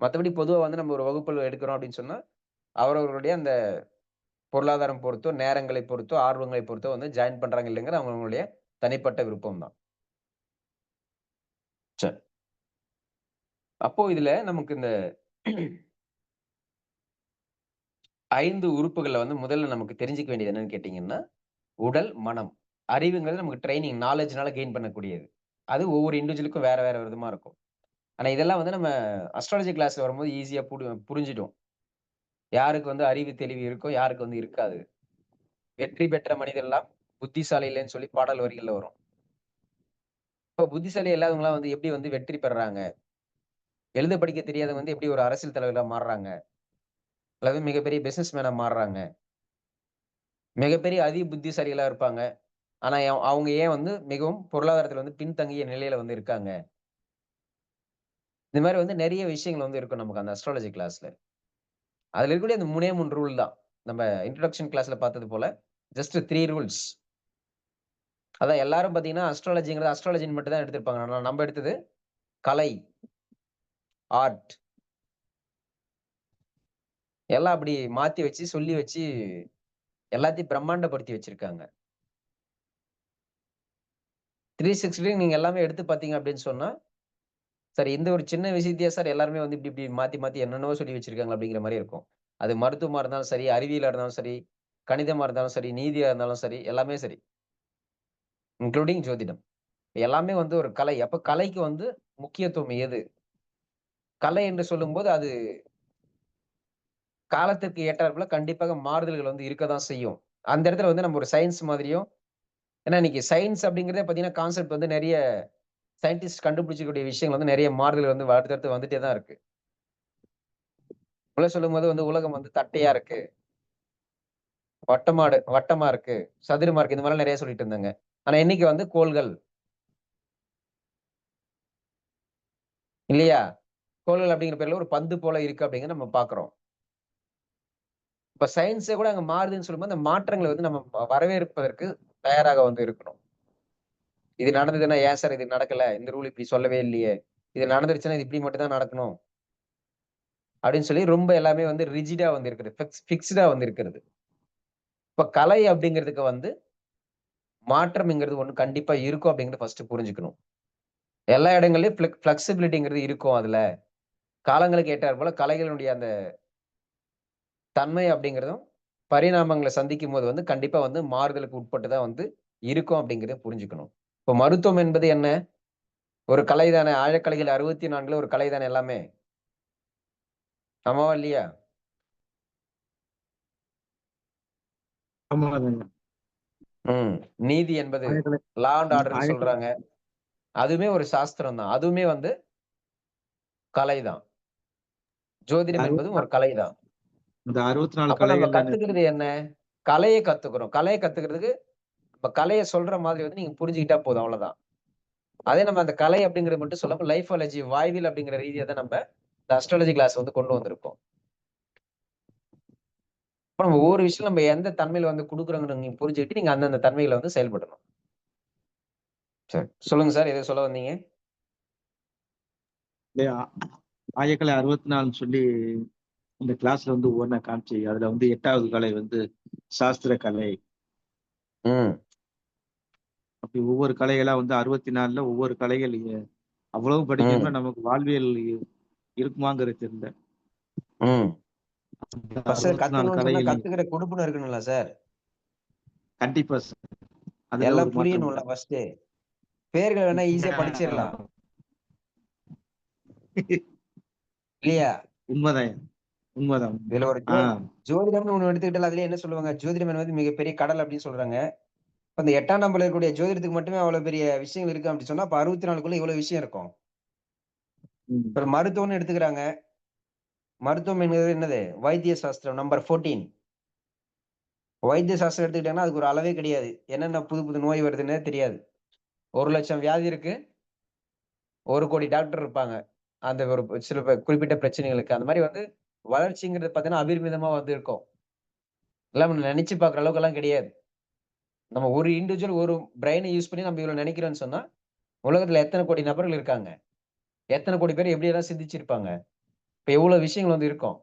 மத்தபடி பொதுவா வந்து நம்ம ஒரு வகுப்புல எடுக்கிறோம் அப்படின்னு சொன்னா, அவரவர்களுடைய அந்த பொருளாதாரம் பொறுத்தோ, நேரங்களை பொறுத்தோ, ஆர்வங்களை பொறுத்தோ வந்து ஜாயின் பண்றாங்க இல்லைங்கிறது அவங்களுடைய தனிப்பட்ட விருப்பம் தான். சரி. அப்போ இதுல நமக்கு இந்த 5 உறுப்புகள்ல வந்து முதல்ல நமக்கு தெரிஞ்சுக்க வேண்டியது என்னன்னு கேட்டீங்கன்னா, உடல், மனம். அறிவுங்கிறது நமக்கு ட்ரெய்னிங், நாலேட்ஜ்னால கெயின் பண்ணக்கூடியது. அது ஒவ்வொரு இண்டிவிஜுவலுக்கும் வேற வேற விதமா இருக்கும். ஆனா இதெல்லாம் வந்து நம்ம அஸ்ட்ராலஜி கிளாஸ்ல வரும்போது ஈஸியா புரிஞ்சிடும். யாருக்கு வந்து அறிவு, தெளிவு இருக்கோ, யாருக்கு வந்து இருக்காது. வெற்றி பெற்ற மனிதர்லாம் புத்திசாலி இல்லைன்னு சொல்லி பாடல் வரிகள்ல வரும். இப்போ புத்திசாலி இல்லாதவங்கலாம் வந்து எப்படி வந்து வெற்றி பெறுறாங்க? எழுத படிக்க தெரியாதவங்க வந்து எப்படி ஒரு அரசியல் தலைவரா மாறுறாங்க? அல்லது மிகப்பெரிய பிசினஸ் மேனா மாறுறாங்க? மிகப்பெரிய அதி புத்திசாலிகளா இருப்பாங்க. ஆனா அவங்க ஏன் வந்து மிகவும் பொருளாதாரத்துல வந்து பின்தங்கிய நிலையில வந்து இருக்காங்க? இந்த மாரி வந்து நெறைய விஷயங்கள் வந்து இருக்கும் நமக்கு அந்த அஸ்ட்ராலஜி கிளாஸ்ல. அதுல இருக்கக்கூடிய அந்த 3 ரூல் தான். நம்ம இன்ட்ரோடக்ஷன் கிளாஸ்ல பார்த்தது போல, ஜஸ்ட் 3 ரூல்ஸ். அதான் எல்லாரும் பார்த்தீங்கன்னா, அஸ்ட்ராலஜிங்கிறது அஸ்ட்ராலஜின்னு மட்டும் தான் எடுத்திருப்பாங்க. ஆனா நம்ம எடுத்தது கலை, ஆர்ட் எல்லாம் அப்படி மாத்தி வச்சு, சொல்லி வச்சு எல்லாத்தையும் பிரம்மாண்டப்படுத்தி வச்சிருக்காங்க. 360 நீங்க எல்லாமே எடுத்து பார்த்தீங்க அப்படின்னு சொன்னா, சார் இந்த ஒரு சின்ன விஷயத்தையா சார் எல்லாருமே வந்து இப்படி இப்படி மாத்தி மாத்தி என்னென்னவோ சொல்லி வச்சிருக்காங்க அப்படிங்கிற மாரி இருக்கும். அது மருத்துவமா இருந்தாலும் சரி, அறிவியலா இருந்தாலும் சரி, கணிதமா இருந்தாலும் சரி, நீதியா இருந்தாலும் சரி, எல்லாமே சரி. இன்க்ளூடிங் ஜோதிடம். எல்லாமே வந்து ஒரு கலை. அப்ப கலைக்கு வந்து முக்கியத்துவம் எது? கலை என்று சொல்லும்போது அது காலத்திற்கு ஏற்றாற்போல கண்டிப்பாக மாறுதல்கள் வந்து இருக்க தான் செய்யும். அந்த இடத்துல வந்து நம்ம ஒரு சயன்ஸ் மாதிரியும் ஏன்னா இன்னைக்கு சயன்ஸ் அப்படிங்கிறதே பார்த்தீங்கன்னா, கான்செப்ட் வந்து நெறைய சயின்டிஸ்ட் கண்டுபிடிச்சக்கூடிய விஷயங்கள் வந்து நெறைய மாறுதல் வந்து அடுத்தடுத்து வந்துட்டே தான் இருக்கு. முதல்ல சொல்லும்போது வந்து உலகம் வந்து தட்டையா இருக்கு, வட்டமா இருக்கு, சதுரமா இருக்கு. இந்த மாரிலாம் நெறைய சொல்லிட்டு இருந்தாங்க. ஆனா இன்னைக்கு வந்து கோள்கள் இல்லையா? கோள்கள் அப்படிங்கிற பேர்ல ஒரு பந்து போல இருக்கு அப்படிங்கிறத நம்ம பார்க்கிறோம். இப்ப சயன்ஸே கூட அங்க மாறுதுன்னு சொல்லும்போது, அந்த மாற்றங்கள வந்து நம்ம வரவேற்பதற்கு தயாராக வந்து இருக்கணும். இது நடந்ததுன்னா, ஏன் சார் இது நடக்கல? இந்த ரூல் இப்படி சொல்லவே இல்லையே! இது நடந்துருச்சுன்னா, இது இப்படி மட்டும் தான் நடக்கணும். அப்படின்னு சொல்லி ரொம்ப எல்லாமே வந்து ரிஜிடா வந்து இருக்குது. ஃபிக்ஸ்டா வந்து இருக்கிறது. இப்ப கலை அப்படிங்கிறதுக்கு வந்து மாற்றம்ங்கிறது ஒண்ணு கண்டிப்பா இருக்கும் அப்படிங்கிறத ஃபர்ஸ்ட் புரிஞ்சுக்கணும். எல்லா இடங்கள்லயும் ஃப்ளெக்ஸிபிலிட்டிங்கிறது இருக்கும் அதுல. காலங்களுக்கு ஏற்றார் போல கலைகளுடைய அந்த தன்மை அப்படிங்கிறதும், பரிணாமங்கள சந்திக்கும்போது வந்து கண்டிப்பா வந்து மாறுதலுக்கு உட்பட்டு தான் வந்து இருக்கும் அப்படிங்கிறத புரிஞ்சுக்கணும். இப்ப மருத்துவம் என்பது என்ன? ஒரு கலை தானே. ஆழக்கலைகள் 64ல ஒரு கலை தானே எல்லாமே. ஆமாவா? இல்லையா? ஆமாங்க. ம். நீதி என்பது ஆயக்கலை லா அண்ட் ஆர்டர்ன்னு ஆயக்கலை சொல்றாங்க. அதுவுமே ஒரு சாஸ்திரம் தான். அதுவுமே வந்து கலை தான். ஜோதிடம் என்பதும் ஒரு 64 கலை தான். இந்த 64 அப்ப நம்ம கலைகள்ல கத்துக்கிறது என்ன? கலைய கத்துக்கிறோம். கலைய கத்துக்கிறதுக்கு இப்ப கலைய சொல்ற மாதிரி வந்து நீங்க புரிஞ்சுக்கிட்டா போதும் அவ்வளவுதான். அதே நம்ம அந்த கலை அப்படிங்கிறது மட்டும் சொல்லாம லைஃபாலஜி வாழ்வியல் அப்படிங்கிற ரீதியா தான் நம்ம இந்த அஸ்ட்ராலஜி கிளாஸ் வந்து கொண்டு வந்திருக்கோம். அப்ப நம்ம ஒவ்வொரு விஷயம் நம்ம எந்த தன்மையில வந்து குடுக்குறோங்கன்னு நீங்க புரிஞ்சுக்கிட்டு நீங்க அந்தந்த தன்மையில வந்து செயல்படணும். சரி. சொல்லுங்க சார். ஏதோ சொல்ல வந்தீங்க? ஆயக்கலை 64ன்னு சொல்லி இந்த கிளாஸ்ல வந்து ஒவ்வொன்னா காமிச்சு, அதுல வந்து 8வது கலை வந்து சாஸ்திர கலை. ம். அப்படி ஒவ்வொரு கலைகளா வந்து 64ல ஒவ்வொரு கலைகள் அவ்வளவு படிக்கணும்னா ம். நமக்கு வாழ்வியல் இருக்குமாங்கிறது தெரியல. ம். இந்த ஃபர்ஸ்ட் 64 கத்துக்கணும்னு சொன்னா கலைகள் கத்துக்கிற குடுப்புன்னு இருக்கணும்ல சார். கண்டிப்பா அதுல ஒரு எல்லாம் மாற்றம் புரியணும்ல இல்லை. ஃபர்ஸ்ட்டு. பேர்கள் வேணா ஈஸியா படிச்சிரலாம். இல்லையா? உண்மைதான் உண்மைதான். இதுல ஒரு ஆஹ் ஜோதிடம்னு ஒண்ணு எடுத்துக்கிட்டால் அதுலயே என்ன சொல்லுவாங்க? ஜோதிடம் என்பது மிகப்பெரிய கடல் அப்படின்னு சொல்றாங்க. இப்ப இந்த 8ஆம் நம்பர்ல இருக்கக்கூடிய ஜோதிடத்துக்கு மட்டுமே அவ்வளவு பெரிய விஷயங்கள் இருக்கு அப்படின்னு சொன்னா, அப்ப 64க்குள்ள இவ்வளவு விஷயம் இருக்கும். உம் இப்ப மருத்துவம்னு எடுத்துக்கிறாங்க. மருத்துவம் என்பது என்னது? வைத்திய சாஸ்திரம் நம்பர் 14. வைத்திய சாஸ்திரம் எடுத்துக்கிட்டீங்கன்னா, அதுக்கு ஒரு அளவே கிடையாது. என்னென்ன புது புது நோய் வருதுன்னே தெரியாது. 1,00,000 வியாதி இருக்கு. 1,00,00,000 டாக்டர் இருப்பாங்க. அந்த ஒரு சில குறிப்பிட்ட பிரச்சனைகளுக்கு. அந்த மாரி வந்து வளர்ச்சிங்கிறது பார்த்தீங்கன்னா, அபரிமிதமா வந்து இருக்கும். எல்லாம் நம்ம நெனச்சு பார்க்குற அளவுக்கெல்லாம் கிடையாது. நம்ம ஒரு இண்டிவிஜுவல் ஒரு பிரெயினை யூஸ் பண்ணி நம்ம இவ்வளவு நினைக்கிறோம்னு சொன்னா உலகத்துல எத்தனை கோடி நபர்கள் இருக்காங்க, எத்தனை கோடி பேர் எப்படி எல்லாம் சிந்திச்சிருப்பாங்க, இப்ப எவ்வளவு விஷயங்கள் வந்து இருக்கும்.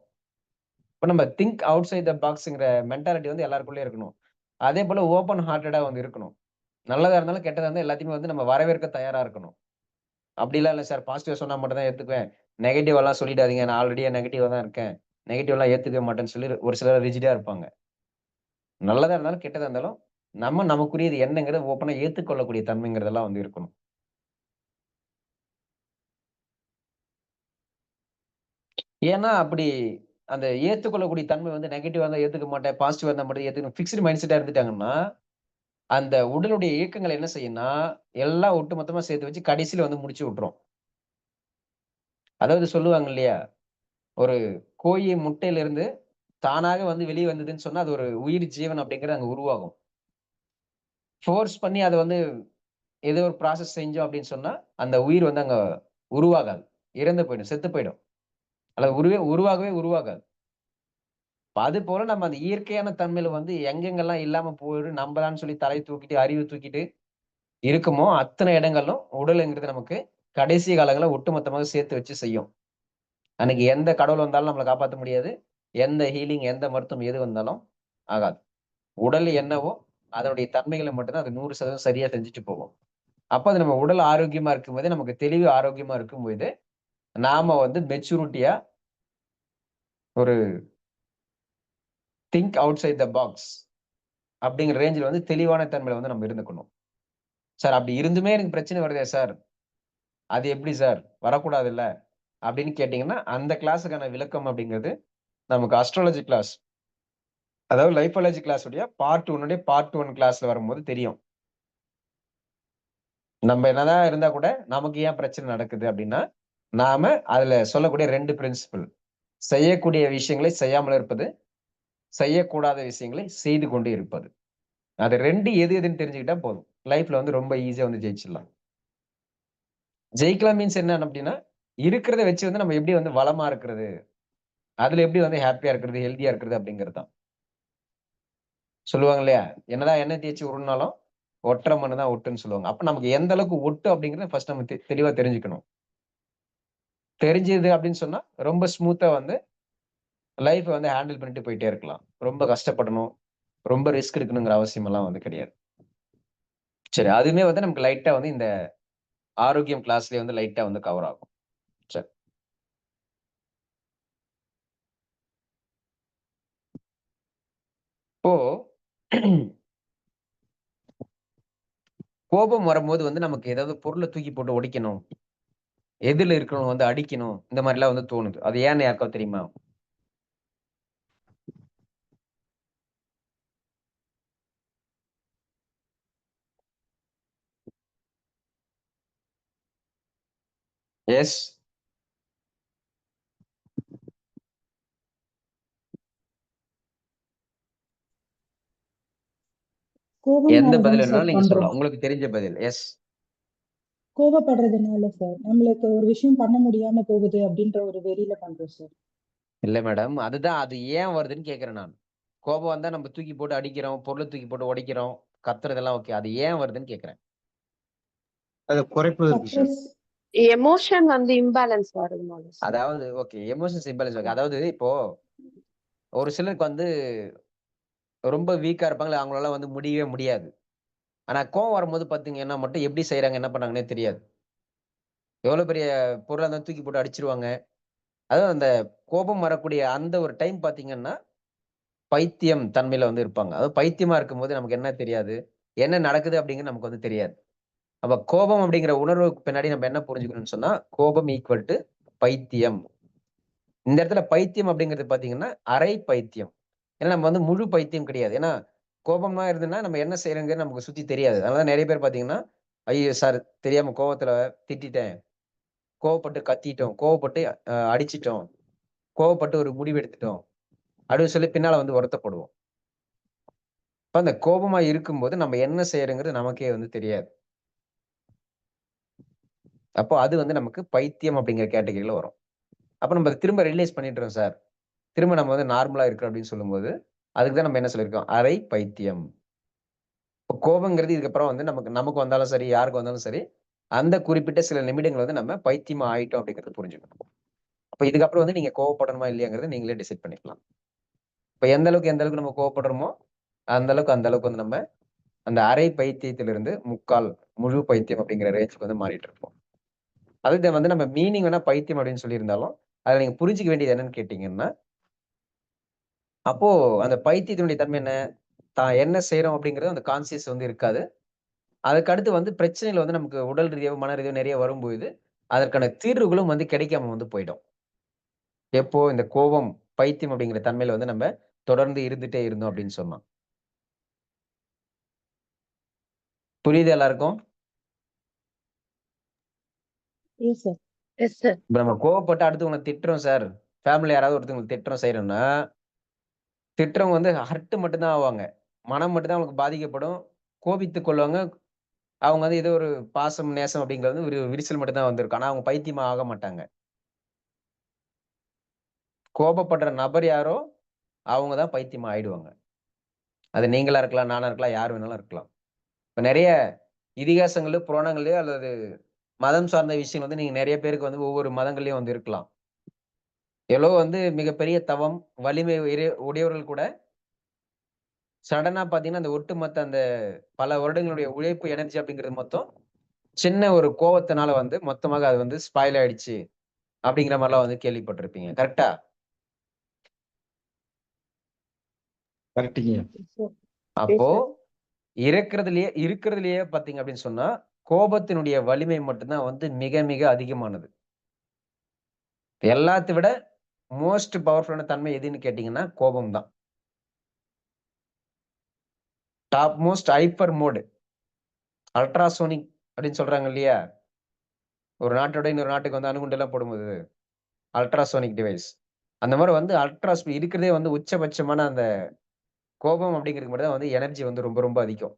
இப்ப நம்ம திங்க் அவுட் சைட் த பாக்ஸ்ங்கிற மென்டாலிட்டி வந்து எல்லாருக்குள்ளே இருக்கணும். அதே போல ஓப்பன் ஹார்ட்டடா வந்து இருக்கணும். நல்லதா இருந்தாலும் கெட்டதா இருந்தாலும் எல்லாத்தையுமே வந்து நம்ம வரவேற்க தயாரா இருக்கணும். அப்படிலாம் இல்ல சார், பாசிட்டிவா சொன்னா மட்டும் தான் ஏத்துக்குவேன். நெகட்டிவ் எல்லாம் சொல்லிடாதீங்க. நான் ஆல்ரெடியே நெகட்டிவா தான் இருக்கேன். நெகட்டிவ் எல்லாம் ஏத்துக்கவே மாட்டேன்னு சொல்லி ஒரு சிலர் ரிஜிடா இருப்பாங்க. நல்லதா இருந்தாலும், கெட்டதா இருந்தாலும், நம்ம நமக்குரியது என்னங்கிறத ஓப்பனா ஏத்துக்கொள்ளக்கூடிய தன்மைங்கிறதெல்லாம் வந்து இருக்கணும். ஏன்னா, அப்படி அந்த ஏத்துக்கொள்ளக்கூடிய தன்மை வந்து நெகட்டிவா இருந்தா ஏத்துக்க மாட்டேன், பாசிட்டிவா இருந்தா மட்டும் ஏத்துக்கணும். ஃபிக்ஸ்டு மைண்ட் செட்டா இருந்துட்டாங்கன்னா, அந்த உடலுடைய இயக்கங்கள் என்ன செய்யும்னா, எல்லாம் ஒட்டுமொத்தமா சேர்த்து வச்சு கடைசியில வந்து முடிச்சு விட்டுரும். அதாவது சொல்லுவாங்க இல்லையா? ஒரு கோழி முட்டையிலிருந்து தானாக வந்து வெளிய வந்ததுன்னு சொன்னா, அது ஒரு உயிர் ஜீவன் அப்படிங்கிறது அங்க உருவாகும். ஃபோர்ஸ் பண்ணி அத வந்து ஏதோ ஒரு ப்ராசஸ் செஞ்சோம் அப்படின்னு சொன்னா, அந்த உயிர் வந்து அங்க உருவாகாது. இறந்து போயிடும். செத்து போயிடும். அல்லது உருவாகவே உருவாகாது. அதுபோல நம்ம அந்த இயற்கையான தன்மையில வந்து எங்கெங்கெல்லாம் இல்லாம போயிடும், நம்பலான்னு சொல்லி தலை தூக்கிட்டு, அறிவு தூக்கிட்டு இருக்குமோ, அத்தனை இடங்களும் உடலுங்கிறது நமக்கு கடைசி காலங்கள்ல ஒட்டுமொத்தமாக சேர்த்து வச்சு செய்யும். அன்னைக்கு எந்த கடவுள் வந்தாலும் நம்மள காப்பாத்த முடியாது. எந்த ஹீலிங், எந்த மருத்துவம் எது வந்தாலும் ஆகாது. உடல் என்னவோ, அதனுடைய தன்மைகள மட்டும் தான் அது 100% சரியா செஞ்சுட்டு போகும். அப்ப அது நம்ம உடல் ஆரோக்கியமா இருக்கும்போதே, நமக்கு தெளிவு ஆரோக்கியமா இருக்கும்போது, நாம வந்து மெச்சூரிட்டியா ஒரு think outside the box அப்படிங்கிற ரேஞ்சுல வந்து தெளிவான தன்மையில வந்து நம்ம இருந்துக்கணும். சார் அப்படி இருந்துமே எனக்கு பிரச்சனை வருதே சார். அது எப்படி சார்? வரக்கூடாதுல்ல? அப்படின்னு கேட்டீங்கன்னா, அந்த கிளாஸ்ஸுக்கான விளக்கம் அப்படிங்கிறது நமக்கு அஸ்ட்ராலஜி கிளாஸ். அதாவது லைஃபாலஜி கிளாஸ் உடைய பார்ட் 1 பார்ட் 1 கிளாஸ்ல வரும்போது தெரியும். நம்ம என்னதான் இருந்தா கூட, நமக்கு ஏன் பிரச்சனை நடக்குது அப்படின்னா, நாம அதுல சொல்லக்கூடிய 2 பிரின்சிபல். செய்யக்கூடிய விஷயங்களை செய்யாமல் இருப்பது, செய்யக்கூடாத விஷயங்களை செய்து கொண்டு இருப்பது. அது 2 எது எதுன்னு தெரிஞ்சுக்கிட்டா போதும். லைஃப்ல வந்து ரொம்ப ஈஸியா வந்து ஜெயிச்சிடலாம். ஜெயிக்கலாம் மீன்ஸ் என்ன அப்படின்னா, இருக்கிறத வச்சு வந்து நம்ம எப்படி வந்து வளமா இருக்கிறது, அதுல எப்படி வந்து ஹேப்பியா இருக்கிறது, ஹெல்த்தியா இருக்கிறது அப்படிங்கிறது தான். சொல்லுவாங்க இல்லையா? என்னதான் எண்ணெய் தேய்ச்சு உருணுனாலும், ஒட்டுற மண்ணு தான் ஒட்டுன்னு சொல்லுவாங்க. அப்ப நமக்கு எந்த அளவுக்கு ஒட்டு அப்படிங்கிறத ஃபர்ஸ்ட் நம்ம தெளிவா தெரிஞ்சுக்கணும். தெரிஞ்சது அப்படின்னு சொன்னா, ரொம்ப ஸ்மூத்தா வந்து லைஃப்ப வந்து ஹேண்டில் பண்ணிட்டு போயிட்டே இருக்கலாம். ரொம்ப கஷ்டப்படணும், ரொம்ப ரிஸ்க் எடுக்கணுங்கிற அவசியம் எல்லாம் வந்து கிடையாது. சரி, அதுவுமே வந்து நமக்கு லைட்டா வந்து இந்த ஆரோக்கியம் கிளாஸ்லயே வந்து லைட்டா வந்து கவர் ஆகும். சரி. இப்போ கோபம் வரும்போது வந்து நமக்கு ஏதாவது பொருள தூக்கி போட்டு உடைக்கணும். எதிர்ல இருக்கிறவங்க வந்து அடிக்கணும். இந்த மாரிலாம் வந்து தோணுது. அது ஏன்னு யாருக்காவது தெரியுமா? எஸ். எந்த கோபம்னால பதில் தானே வேணாலும் சார் நீங்க பண்றோம். சொல்லலாம். உங்களுக்கு தெரிஞ்ச பதில். எஸ். கோபப்படுறதுனால சார். நம்மளுக்கு ஒரு விஷயம் பண்ண முடியாம போகுது அப்படின்ற ஒரு வெறியில பண்றோம் சார். இல்ல மேடம். அதுதான் அது ஏன் வருதுன்னு கேட்கிறேன் நான். கோபம் வந்தா நம்ம தூக்கி போட்டு அடிக்கிறோம், பொருள தூக்கி போட்டு உடைக்கிறோம், கத்துறதெல்லாம் ஓகே. அது ஏன் வருதுன்னு கேட்கிறேன். அத குறைப்பதற்கு சார். சப்ரஸ் எமோஷன் வந்து இம்பேலன்ஸ் வருதுனால சார். அதாவது ஓகே. Emotions imbalance okay. அதாவது இப்போ ஒரு சிலருக்கு வந்து ரொம்ப வீக்கா இருப்பாங்க. அவங்களால வந்து முடியவே முடியாது. ஆனா கோவம் வரும்போது பார்த்தீங்கன்னா மட்டும் எப்படி செய்றாங்க, என்ன பண்ணாங்கன்னே தெரியாது. எவ்வளவு பெரிய பொருளா இருந்தாலும் தூக்கி போட்டு அடிச்சுருவாங்க. அதாவது அந்த கோபம் வரக்கூடிய அந்த ஒரு டைம் பார்த்தீங்கன்னா, பைத்தியம் தன்மையில வந்து இருப்பாங்க. அதாவது பைத்தியமா இருக்கும்போது நமக்கு என்ன தெரியாது. என்ன நடக்குது அப்படிங்கிறது நமக்கு வந்து தெரியாது. அப்ப கோபம் அப்படிங்கிற உணர்வுக்கு பின்னாடி நம்ம என்ன புரிஞ்சுக்கணும்னு சொன்னா, கோபம் ஈக்குவல் டூ பைத்தியம். இந்த இடத்துல பைத்தியம் அப்படிங்கிறது பார்த்தீங்கன்னா, அரை பைத்தியம். ஏன்னா நம்ம வந்து முழு பைத்தியம் கிடையாது. ஏன்னா கோபமா இருந்ததுன்னா நம்ம என்ன செய்றோங்கிறது நமக்கு சுத்தி தெரியாது. அதனால தான் நெறைய பேர் பார்த்தீங்கன்னா, ஐயோ! சார் தெரியாம கோவத்துல திட்டிட்டேன். கோவப்பட்டு கத்திட்டோம். கோவப்பட்டு அடிச்சுட்டோம். கோவப்பட்டு ஒரு முடிவு எடுத்துட்டோம். அப்படின்னு சொல்லி பின்னால வந்து வருத்தப்படுவோம். அப்ப அந்த கோபமா இருக்கும்போது நம்ம என்ன செய்றோங்கிறது நமக்கே வந்து தெரியாது. அப்போ அது வந்து நமக்கு பைத்தியம் அப்படிங்கிற கேட்டகரில வரும். அப்ப நம்ம அத திரும்ப ரியலைஸ் பண்ணிடுறோம் சார். திரும்ப நம்ம வந்து நார்மலா இருக்கிறோம் அப்படின்னு சொல்லும்போது, அதுக்கு தான் நம்ம என்ன சொல்லியிருக்கோம்? அரை பைத்தியம். இப்போ கோபங்கிறது இதுக்கப்புறம் வந்து நமக்கு வந்தாலும் சரி, யாருக்கு வந்தாலும் சரி, அந்த குறிப்பிட்ட சில நிமிடங்கள் வந்து நம்ம பைத்தியமா ஆயிட்டோம் அப்படிங்கிறது புரிஞ்சுக்கணும். அப்ப இதுக்கப்புறம் வந்து நீங்க கோவப்படணுமா இல்லையாங்கிறத நீங்களே டிசைட் பண்ணிக்கலாம். இப்ப எந்த அளவுக்கு நம்ம கோவப்படுறோமோ, அந்த அளவுக்கு வந்து நம்ம அந்த அரை பைத்தியத்திலிருந்து முழு பைத்தியம் அப்படிங்கிற ரேஞ்சுக்கு வந்து மாறிட்டு இருப்போம். அது வந்து நம்ம மீனிங் வேணா பைத்தியம் அப்படின்னு சொல்லியிருந்தாலும், அத நீங்க புரிஞ்சுக்க வேண்டியது என்னன்னு கேட்டீங்கன்னா, அப்போ அந்த பைத்தியத்தினுடைய தன்மை என்ன? தான் என்ன செய்றோம் அப்படிங்கிறது அந்த கான்ஷியஸ் வந்து இருக்காது. அதுக்கு அடுத்து வந்து பிரச்சனைகள் வந்து நமக்கு உடல் ரீதியாவோ, மன ரீதியாவோ நெறைய வரும்பொழுது, அதற்கான தீர்வுகளும் வந்து கிடைக்காம வந்து போயிடும். எப்போ இந்த கோபம், பைத்தியம் அப்படிங்கிற தன்மையில வந்து நம்ம தொடர்ந்து இருந்துட்டே இருந்தோம் அப்படின்னு சொன்னா. புரியுதா எல்லாருக்கும்? S sir. Yes sir. இப்ப நம்ம கோவப்பட்டு அடுத்தவங்கள திட்டுறோம் சார். ஃபேமிலில யாராவது ஒருத்தவங்கள திட்டுறோம், செய்றோம்னா, திட்டுறவங்க வந்து ஹர்ட் மட்டும் தான் ஆவாங்க. மனம் மட்டும் தான் அவங்களுக்கு பாதிக்கப்படும். கோபித்துக் கொள்வாங்க. அவங்க வந்து ஏதோ ஒரு பாசம், நேசம் அப்படிங்கிறது வந்து ஒரு விரிசல் மட்டும் தான் வந்திருக்கும். ஆனா அவங்க பைத்தியமா ஆக மாட்டாங்க. கோபப்படுற நபர் யாரோ, அவங்க தான் பைத்தியமா ஆயிடுவாங்க. அது நீங்களா இருக்கலாம், நானா இருக்கலாம், யார் வேணாலும் இருக்கலாம். இப்ப நெறைய இதிகாசங்கள்ல, புராணங்கள்லயோ அல்லது மதம் சார்ந்த விஷயங்கள் வந்து நீங்க நெறைய பேருக்கு வந்து ஒவ்வொரு மதங்கள்லயும் வந்து இருக்கலாம். எவ்வளோ வந்து மிகப்பெரிய தவம், வலிமை உடையவர்கள் கூட சடனா பார்த்தீங்கன்னா, அந்த ஒட்டுமொத்த அந்த பல வருடங்களுடைய உழைப்பு, எனர்ஜி அப்படிங்கிறது மொத்தம் சின்ன ஒரு கோவத்தினால வந்து மொத்தமாக அது வந்து ஸ்பாயில் ஆயிடுச்சு. அப்படிங்கிற மாரிலாம் வந்து கேள்விப்பட்டிருப்பீங்க. கரெக்ட்டா? கரெக்ட்டுங்க. S sir. அப்போ எஸ் சார். இருக்கிறதுலயே பார்த்தீங்க அப்படின்னு சொன்னா, கோபத்தினுடைய வலிமை மட்டும் தான் வந்து மிக, மிக அதிகமானது. எல்லாத்த விட மோஸ்ட் பவர்ஃபுல்லான தன்மை எதுன்னு கேட்டீங்கன்னா, கோபம் தான். Top most hyper mode, ultrasonic அப்படின்னு சொல்றாங்க இல்லையா? ஒரு நாட்டோட இன்னொரு நாட்டுக்கு வந்து அணுகுண்டெல்லாம் போடும்போது, அல்ட்ராசோனிக் டிவைஸ். அந்த மாரி வந்து இருக்கிறதே வந்து உச்சபட்சமான அந்த கோபம் அப்படிங்கிறது மட்டும் தான் வந்து எனர்ஜி வந்து ரொம்ப, ரொம்ப அதிகம்.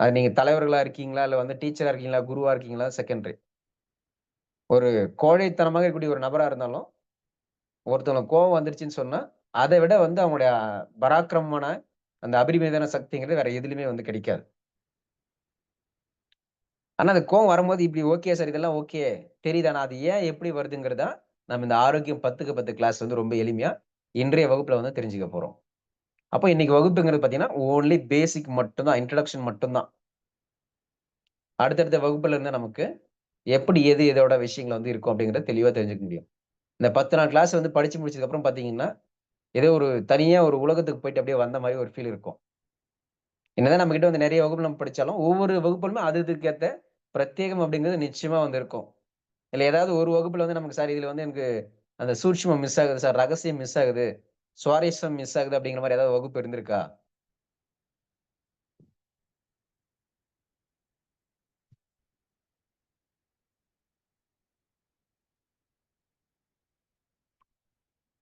அது நீங்க தலைவர்களா இருக்கீங்களா? இல்ல வந்து டீச்சரா இருக்கீங்களா? குருவா இருக்கீங்களா? செகண்டரி. ஒரு கோழைத்தனமாக இருக்கக்கூடிய ஒரு நபரா இருந்தாலும், ஒருத்தவங்களுக்கு கோவம் வந்துருச்சுன்னு சொன்னா, அத விட வந்து அவங்களுடைய பராக்கிரமமான அந்த அபரிமிதமான சக்திங்கிறது வேற எதுலயுமே வந்து கிடைக்காது. ஆனா, அந்த கோவம் வரும்போது இப்படி ஓகே சார் இதெல்லாம் ஓகே. தெரியுது. ஆனா அது ஏன் எப்படி வருதுங்கிறது தான், நம்ம இந்த ஆரோக்கியம் 10க்கு 10 கிளாஸ் வந்து ரொம்ப எளிமையா இன்றைய வகுப்புல வந்து தெரிஞ்சுக்க போறோம். அப்ப இன்னைக்கு வகுப்புங்கிறது பார்த்தீங்கன்னா, ஓன்லி பேசிக் மட்டும் தான். இன்ட்ரோடக்ஷன் மட்டும் தான். அடுத்தடுத்த வகுப்புல இருந்து நமக்கு எப்படி எதோட விஷயங்கள் வந்து இருக்கும் அப்படிங்கிறத தெளிவா தெரிஞ்சுக்க முடியும். இந்த 10 நாள் கிளாஸ் வந்து படிச்சு முடிச்சதுக்கு அப்புறம் பார்த்தீங்கன்னா, ஏதோ ஒரு தனியா ஒரு உலகத்துக்கு போயிட்டு அப்படியே வந்த மாரி ஒரு ஃபீல் இருக்கும். என்னதான் நம்மகிட்ட வந்து நெறைய வகுப்பு நம்ம படிச்சாலும், ஒவ்வொரு வகுப்புலுமே அது அதுக்கேத்த பிரத்யேகம் அப்படிங்கிறது நிச்சயமா வந்து இருக்கும். இல்ல ஏதாவது ஒரு வகுப்புல வந்து நமக்கு சார் இதுல வந்து எனக்கு அந்த சூட்சுமம் மிஸ் ஆகுது சார், ரகசியம் மிஸ் ஆகுது, சுவாரஸ்யம் மிஸ் ஆகுது அப்படிங்கிற மாரி ஏதாவது வகுப்பு இருந்திருக்கா?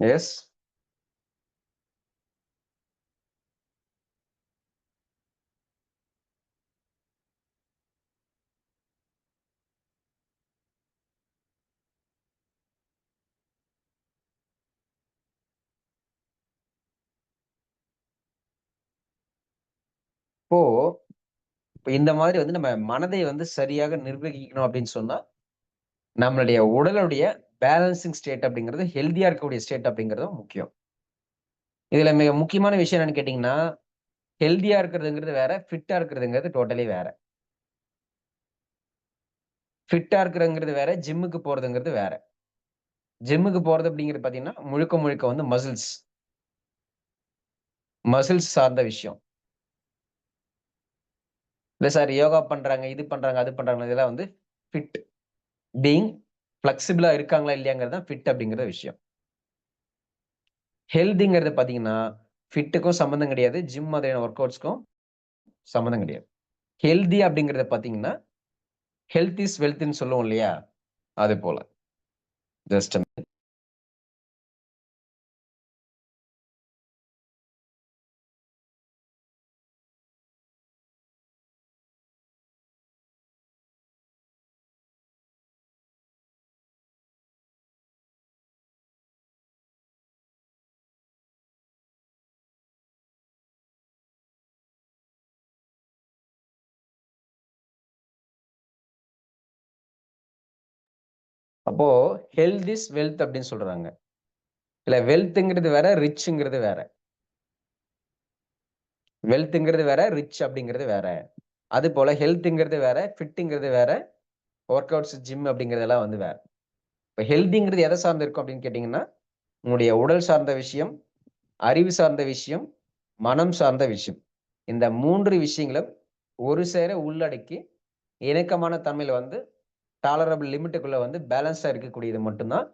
எஸ். இப்போ இப்ப இந்த மாதிரி வந்து நம்ம மனதை வந்து சரியாக நிர்வகிக்கணும் அப்படின்னு சொன்னா, நம்மளுடைய உடலுடைய பேலன்சிங் ஸ்டேட் அப்படிங்கிறது ஹெல்தியா இருக்கக்கூடிய ஸ்டேட் அப்படிங்கிறதும் முக்கியம். இதுல மிக முக்கியமான விஷயம் என்னன்னு கேட்டீங்கன்னா, ஹெல்தியா இருக்கிறதுங்கிறது வேற, ஃபிட்டா இருக்கிறதுங்கிறது டோட்டலி வேற. ஃபிட்டா இருக்கிறதுங்கிறது வேற, ஜிம்முக்கு போறதுங்கிறது வேற. ஜிம்முக்கு போறது அப்படிங்கிறது பார்த்தீங்கன்னா, முழுக்க முழுக்க வந்து மசில்ஸ் சார்ந்த விஷயம். இல்ல சார் யோகா பண்றாங்க, இது பண்றாங்க, அது பண்றாங்க. இதெல்லாம் வந்து ஃபிட். பீயிங் ஃப்ளெக்சிபிளா இருக்காங்களா இல்லையாங்கிறது தான் ஃபிட் அப்படிங்கிற விஷயம். ஹெல்திங்கிறது பார்த்தீங்கன்னா, ஃபிட்டுக்கும் சம்மந்தம் கிடையாது. ஜிம் மாதிரியான வொர்க் அவுட்ஸ்க்கும் சம்மந்தம் கிடையாது. ஹெல்தி அப்படிங்கிறத பார்த்தீங்கன்னா, ஹெல்த் இஸ் வெல்த்ன்னு சொல்லுவோம் இல்லையா? அது போல. ஜஸ்ட் அப்போ ஹெல்த் இஸ் வெல்த் அப்படின்னு சொல்றாங்க. இல்ல வெல்த்ங்கிறது வேற, ரிச்ங்கிறது வேற. வெல்த்ங்கிறது வேற, ரிச் அப்படிங்கிறது வேற. அது போல ஹெல்த்ங்கிறது வேற, ஃபிட்ங்கிறது வேற, ஒர்க் அவுட்ஸ், ஜிம் அப்படிங்கிறதெல்லாம் வந்து வேற. இப்ப ஹெல்திங்கிறது எதை சார்ந்து இருக்கும் அப்படின்னு கேட்டீங்கன்னா, உங்களுடைய உடல் சார்ந்த விஷயம், அறிவு சார்ந்த விஷயம், மனம் சார்ந்த விஷயம். இந்த 3 விஷயங்களும் ஒரு சேர உள்ளடக்கி இணக்கமான தன்மையில வந்து டாலரபிள் லிமிட்டுக்குள்ள வந்து பேலன்ஸா இருக்கக்கூடியது மட்டும்தான்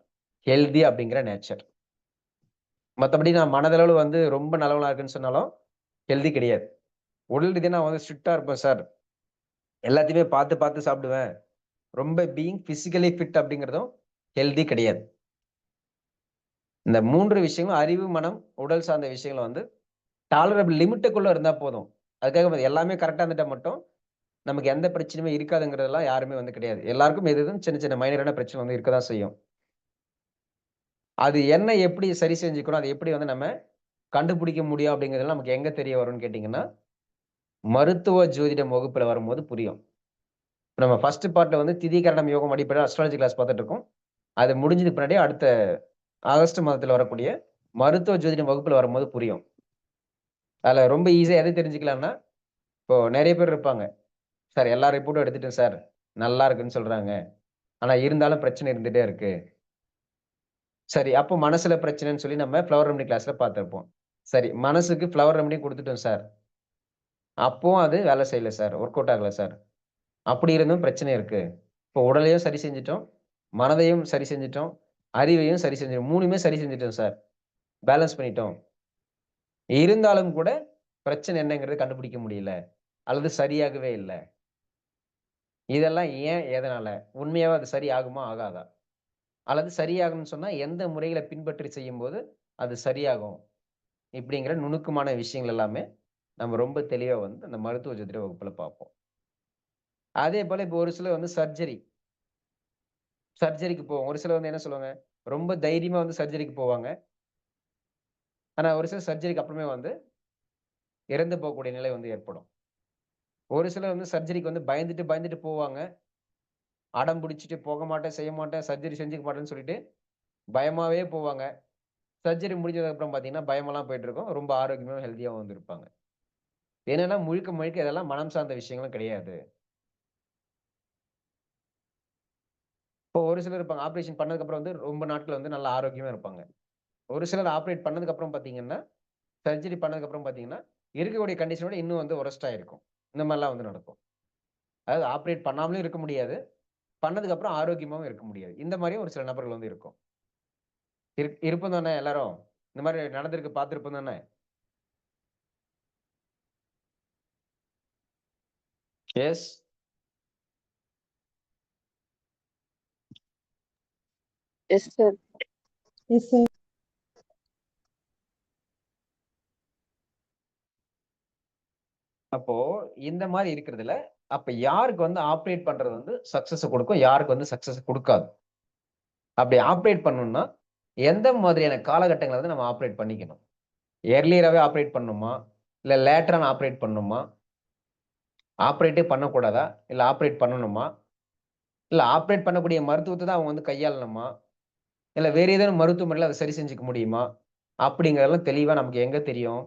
ஹெல்தி அப்படிங்கிற நேச்சர். மத்தபடி நான் மனதளவுல வந்து ரொம்ப நல்லவனா இருக்குன்னு சொன்னாலும் ஹெல்தி கிடையாது. உடல் ரீதியா நான் வந்து ஸ்ட்ரிக்ட்டா இருப்பேன் சார். எல்லாத்தையுமே பார்த்து பார்த்து சாப்பிடுவேன். ரொம்ப பீயிங் பிசிக்கலி ஃபிட் அப்படிங்கிறதும் ஹெல்தி கிடையாது. இந்த 3 விஷயங்களும் அறிவு, மனம், உடல் சார்ந்த விஷயங்கள வந்து டாலரபிள் லிமிட்டுக்குள்ள இருந்தா போதும். அதுக்காக எல்லாமே கரெக்ட்டா இருந்துட்டா மட்டும் நமக்கு எந்த பிரச்சனையுமே இருக்காதுங்கிறதெல்லாம் யாருமே வந்து கிடையாது. எல்லாருக்கும் எது எதுவும் சின்ன சின்ன மைனரான பிரச்சனை வந்து இருக்கதான் செய்யும். அது என்ன எப்படி சரி செஞ்சுக்கணும், அத எப்படி வந்து நம்ம கண்டுபிடிக்க முடியும் அப்படிங்கிறதெல்லாம் நமக்கு எங்க தெரிய வரும்னு கேட்டீங்கன்னா, மருத்துவ ஜோதிடம் வகுப்புல வரும்போது புரியும். இப்ப நம்ம ஃபர்ஸ்ட் பார்ட்ல வந்து திதி கரணம் யோகம் அடிப்படையில அஸ்ட்ராலஜி கிளாஸ் பார்த்துட்டு இருக்கோம். அது முடிஞ்சதுக்கு பின்னாடி அடுத்த ஆகஸ்ட் மாதத்துல வரக்கூடிய மருத்துவ ஜோதிடம் வகுப்புல வரும்போது புரியும். அதுல ரொம்ப ஈஸியா எதை தெரிஞ்சுக்கலாம்னா, இப்போ நெறைய பேர் இருப்பாங்க. சார் எல்லா ரிப்போர்ட்டும் எடுத்துட்டேன் சார். நல்லா இருக்குன்னு சொல்றாங்க. ஆனா இருந்தாலும் பிரச்சனை இருந்துட்டே இருக்கு. சரி, அப்போ மனசுல பிரச்சனைன்னு சொல்லி நம்ம ஃப்ளவர் ரெமடி கிளாஸ்ல பார்த்திருப்போம். சரி, மனசுக்கு ஃப்ளவர் ரெமடி குடுத்துட்டோம் சார். அப்பவும் அது வேலை செய்யல சார். ஒர்க் அவுட் ஆகல சார். அப்படி இருந்தும் பிரச்சனை இருக்கு. இப்போ உடலையும் சரி செஞ்சுட்டோம். மனதையும் சரி செஞ்சுட்டோம். அறிவையும் சரி செஞ்சுட்டோம். 3மே சரி செஞ்சுட்டோம் சார். பேலன்ஸ் பண்ணிட்டோம். இருந்தாலும் கூட பிரச்சனை என்னங்கிறத கண்டுபிடிக்க முடியல. அல்லது சரியாகவே இல்ல. இதெல்லாம் ஏன்? எதனால? உண்மையாவே அது சரி ஆகுமா? ஆகாதா? அல்லது சரியாகும்ன்னு சொன்னா எந்த முறைகள பின்பற்றி செய்யும்போது அது சரியாகும்? இப்படிங்கிற நுணுக்கமான விஷயங்கள் எல்லாமே நம்ம ரொம்ப தெளிவா வந்து அந்த மருத்துவ ஜோதிட வகுப்புல பார்ப்போம். அதே போல இப்போ ஒரு சிலர் வந்து சர்ஜரிக்கு போவோம். ஒரு சிலர் வந்து என்ன சொல்லுவாங்க, ரொம்ப தைரியமா வந்து சர்ஜரிக்கு போவாங்க. ஆனா ஒரு சிலர் சர்ஜரிக்கு அப்புறமே வந்து இறந்து போகக்கூடிய நிலை வந்து ஏற்படும். ஒரு சிலர் வந்து சர்ஜரிக்கு வந்து பயந்துட்டு பயந்துட்டு போவாங்க. அடம் பிடிச்சுட்டு போக மாட்டேன், செய்ய மாட்டேன், சர்ஜரி செஞ்சுக்க மாட்டேன்னு சொல்லிட்டு பயமாவே போவாங்க. சர்ஜரி முடிஞ்சதுக்கு அப்புறம் பார்த்தீங்கன்னா, பயமெல்லாம் போயிட்டு இருக்கும். ரொம்ப ஆரோக்கியமாவும், ஹெல்த்தியாவும் வந்து இருப்பாங்க. என்னன்னா முழுக்க முழுக்க இதெல்லாம் மனம் சார்ந்த விஷயங்களும் கிடையாது. இப்போ ஒரு சிலர் இருப்பாங்க. ஆப்பரேஷன் பண்ணதுக்கு அப்புறம் வந்து ரொம்ப நாட்கள் வந்து நல்ல ஆரோக்கியமா இருப்பாங்க. ஒரு சிலர் ஆப்பரேட் பண்ணதுக்கு அப்புறம் பார்த்தீங்கன்னா, சர்ஜரி பண்ணதுக்கு அப்புறம் பார்த்தீங்கன்னா, இருக்கக்கூடிய கண்டிஷனோட இன்னும் வந்து வொர்ஸ்ட்டா இருக்கும். இந்த மாரிலாம் வந்து நடக்கும். அதாவது ஆப்பரேட் பண்ணாமலும் இருக்க முடியாது. பண்ணதுக்கு அப்புறம் ஆரோக்கியமாவும் இருக்க முடியாது. இந்த மாரியும் ஒரு சில நபர்கள் வந்து இருக்கும். இருப்போம் தானே எல்லாரும்? இந்த மாரி நடந்திருக்கு பார்த்திருப்போம் தானே? Yes. Yes sir. Yes sir. அப்போ இந்த மாரி இருக்கிறதுல, அப்ப யாருக்கு வந்து ஆப்பரேட் பண்றது வந்து சக்சஸ குடுக்கும்? யாருக்கு வந்து சக்சஸ குடுக்காது? அப்படி ஆப்பரேட் பண்ணணும்னா, எந்த மாதிரியான காலகட்டங்கள்ல வந்து நம்ம ஆப்பரேட் பண்ணிக்கணும்? எர்லியராவே ஆப்பரேட் பண்ணணுமா? இல்ல லேட்டரா ஆப்பரேட் பண்ணணுமா? ஆப்பரேட்டே பண்ணக்கூடாதா? இல்ல ஆப்பரேட் பண்ணணுமா? இல்ல ஆப்பரேட் பண்ணக்கூடிய மருத்துவத்த தான் அவங்க வந்து கையாளணுமா? இல்ல வேற ஏதேனும் மருத்துவ முறையில அத சரி செஞ்சுக்க முடியுமா? அப்படிங்கிறதெல்லாம் தெளிவா நமக்கு எங்க தெரியும்?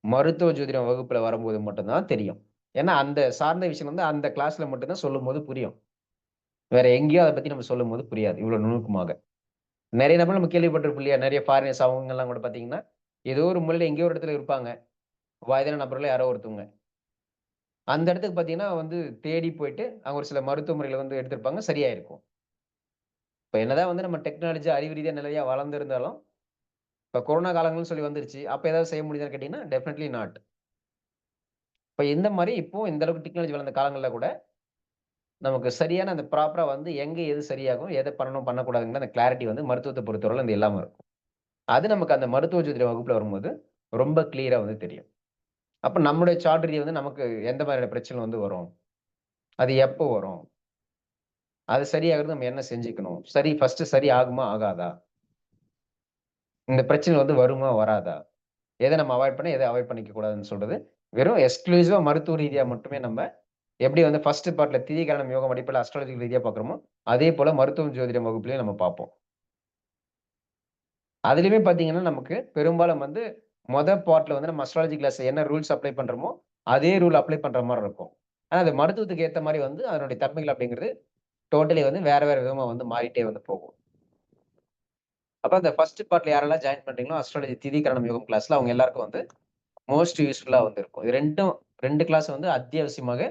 மருத்துவ ஜோதிடம் வகுப்புல வரும்போது மட்டும் தான் தெரியும். ஏன்னா, அந்த சார்ந்த விஷயம் வந்து அந்த கிளாஸ்ல மட்டும் தான் சொல்லும்போது புரியும். வேற எங்கேயும் அத பத்தி நம்ம சொல்லும்போது புரியாது. இவ்வளவு நுணுக்கமாக. நெறைய நபர் நம்ம கேள்விப்பட்டிருப்போம் இல்லையா? நெறைய ஃபாரினர்ஸ் அவங்கலாம் கூட பார்த்தீங்கன்னா, ஏதோ ஒரு மூலையில எங்கேயோ ஒரு இடத்துல இருப்பாங்க. வயதான நபர்கள்ல யாரோ ஒருத்தவங்க. அந்த இடத்துக்கு பார்த்தீங்கன்னா வந்து தேடி போயிட்டு, அங்க ஒரு சில மருத்துவ முறைகள வந்து எடுத்திருப்பாங்க. சரியாயிருக்கும். இப்ப என்னதான் வந்து நம்ம டெக்னாலஜி அறிவு ரீதியா நிறையா வளர்ந்திருந்தாலும், இப்ப கொரோனா காலங்கள்னு சொல்லி வந்துருச்சு. அப்ப ஏதாவது செய்ய முடியுதான்னு கேட்டீங்கன்னா, டெஃபினெட்லி நாட். இப்ப இந்த மாரி இப்போ இந்த அளவுக்கு டெக்னாலஜி வளர்ந்த காலங்கள்ல கூட, நமக்கு சரியான அந்த ப்ராப்பரா வந்து எங்க எது சரியாகும், எத பண்ணணும், பண்ணக்கூடாதுங்கிற அந்த கிளாரிட்டி வந்து மருத்துவத்த பொறுத்தவரையில வந்து இல்லாம இருக்கும். அது நமக்கு அந்த மருத்துவ ஜோதிட வகுப்புல வரும்போது, ரொம்ப கிளியரா வந்து தெரியும். அப்ப நம்முடைய சார்ட் ரீதியா வந்து நமக்கு எந்த மாதிரியான பிரச்சனை வந்து வரும்? அது எப்போ வரும்? அது சரியாகுறது நம்ம என்ன செஞ்சுக்கணும்? ஃபர்ஸ்ட் சரி ஆகுமா? ஆகாதா? இந்த பிரச்சனை வந்து வருமா? வராதா? எத நம்ம அவாய்ட் பண்ணி, எத அவாய்ட் பண்ணிக்க கூடாதுன்னு சொல்றது, வெறும் எக்ஸ்க்ளூசிவா மருத்துவ ரீதியா மட்டுமே நம்ம எப்படி வந்து ஃபர்ஸ்ட் பார்ட்ல திதிகரணம் யோகம் அடிப்படையில் அஸ்ட்ராலஜிக்கல் ரீதியா பார்க்குறோமோ, அதே போல மருத்துவம் ஜோதிடம் வகுப்புலயும் நம்ம பார்ப்போம். அதுலயுமே பார்த்தீங்கன்னா, நமக்கு பெரும்பாலும் வந்து பார்ட்ல வந்து நம்ம அஸ்ட்ராலஜி கிளாஸ்ல என்ன ரூல்ஸ் அப்ளை பண்றோமோ, அதே ரூல் அப்ளை பண்ற மாரி இருக்கும். ஆனா அது மருத்துவத்துக்கு ஏத்த மாரி வந்து அதனுடைய தன்மைகள் அப்படிங்கிறது டோட்டலி வந்து வேற வேற விதமா வந்து மாறிட்டே வந்து போகும். அப்ப அந்த ஃபர்ஸ்ட் பார்ட்ல யாரெல்லாம் ஜாயின் பண்றீங்களோ அஸ்ட்ராலஜி திதிகரணம் யோகம் கிளாஸ்ல அவங்க எல்லாருக்கும் வந்து மோஸ்ட் யூஸ்ஃபுல்லா வந்து இருக்கும். இது 2 கிளாஸ் வந்து அத்தியாவசியமாக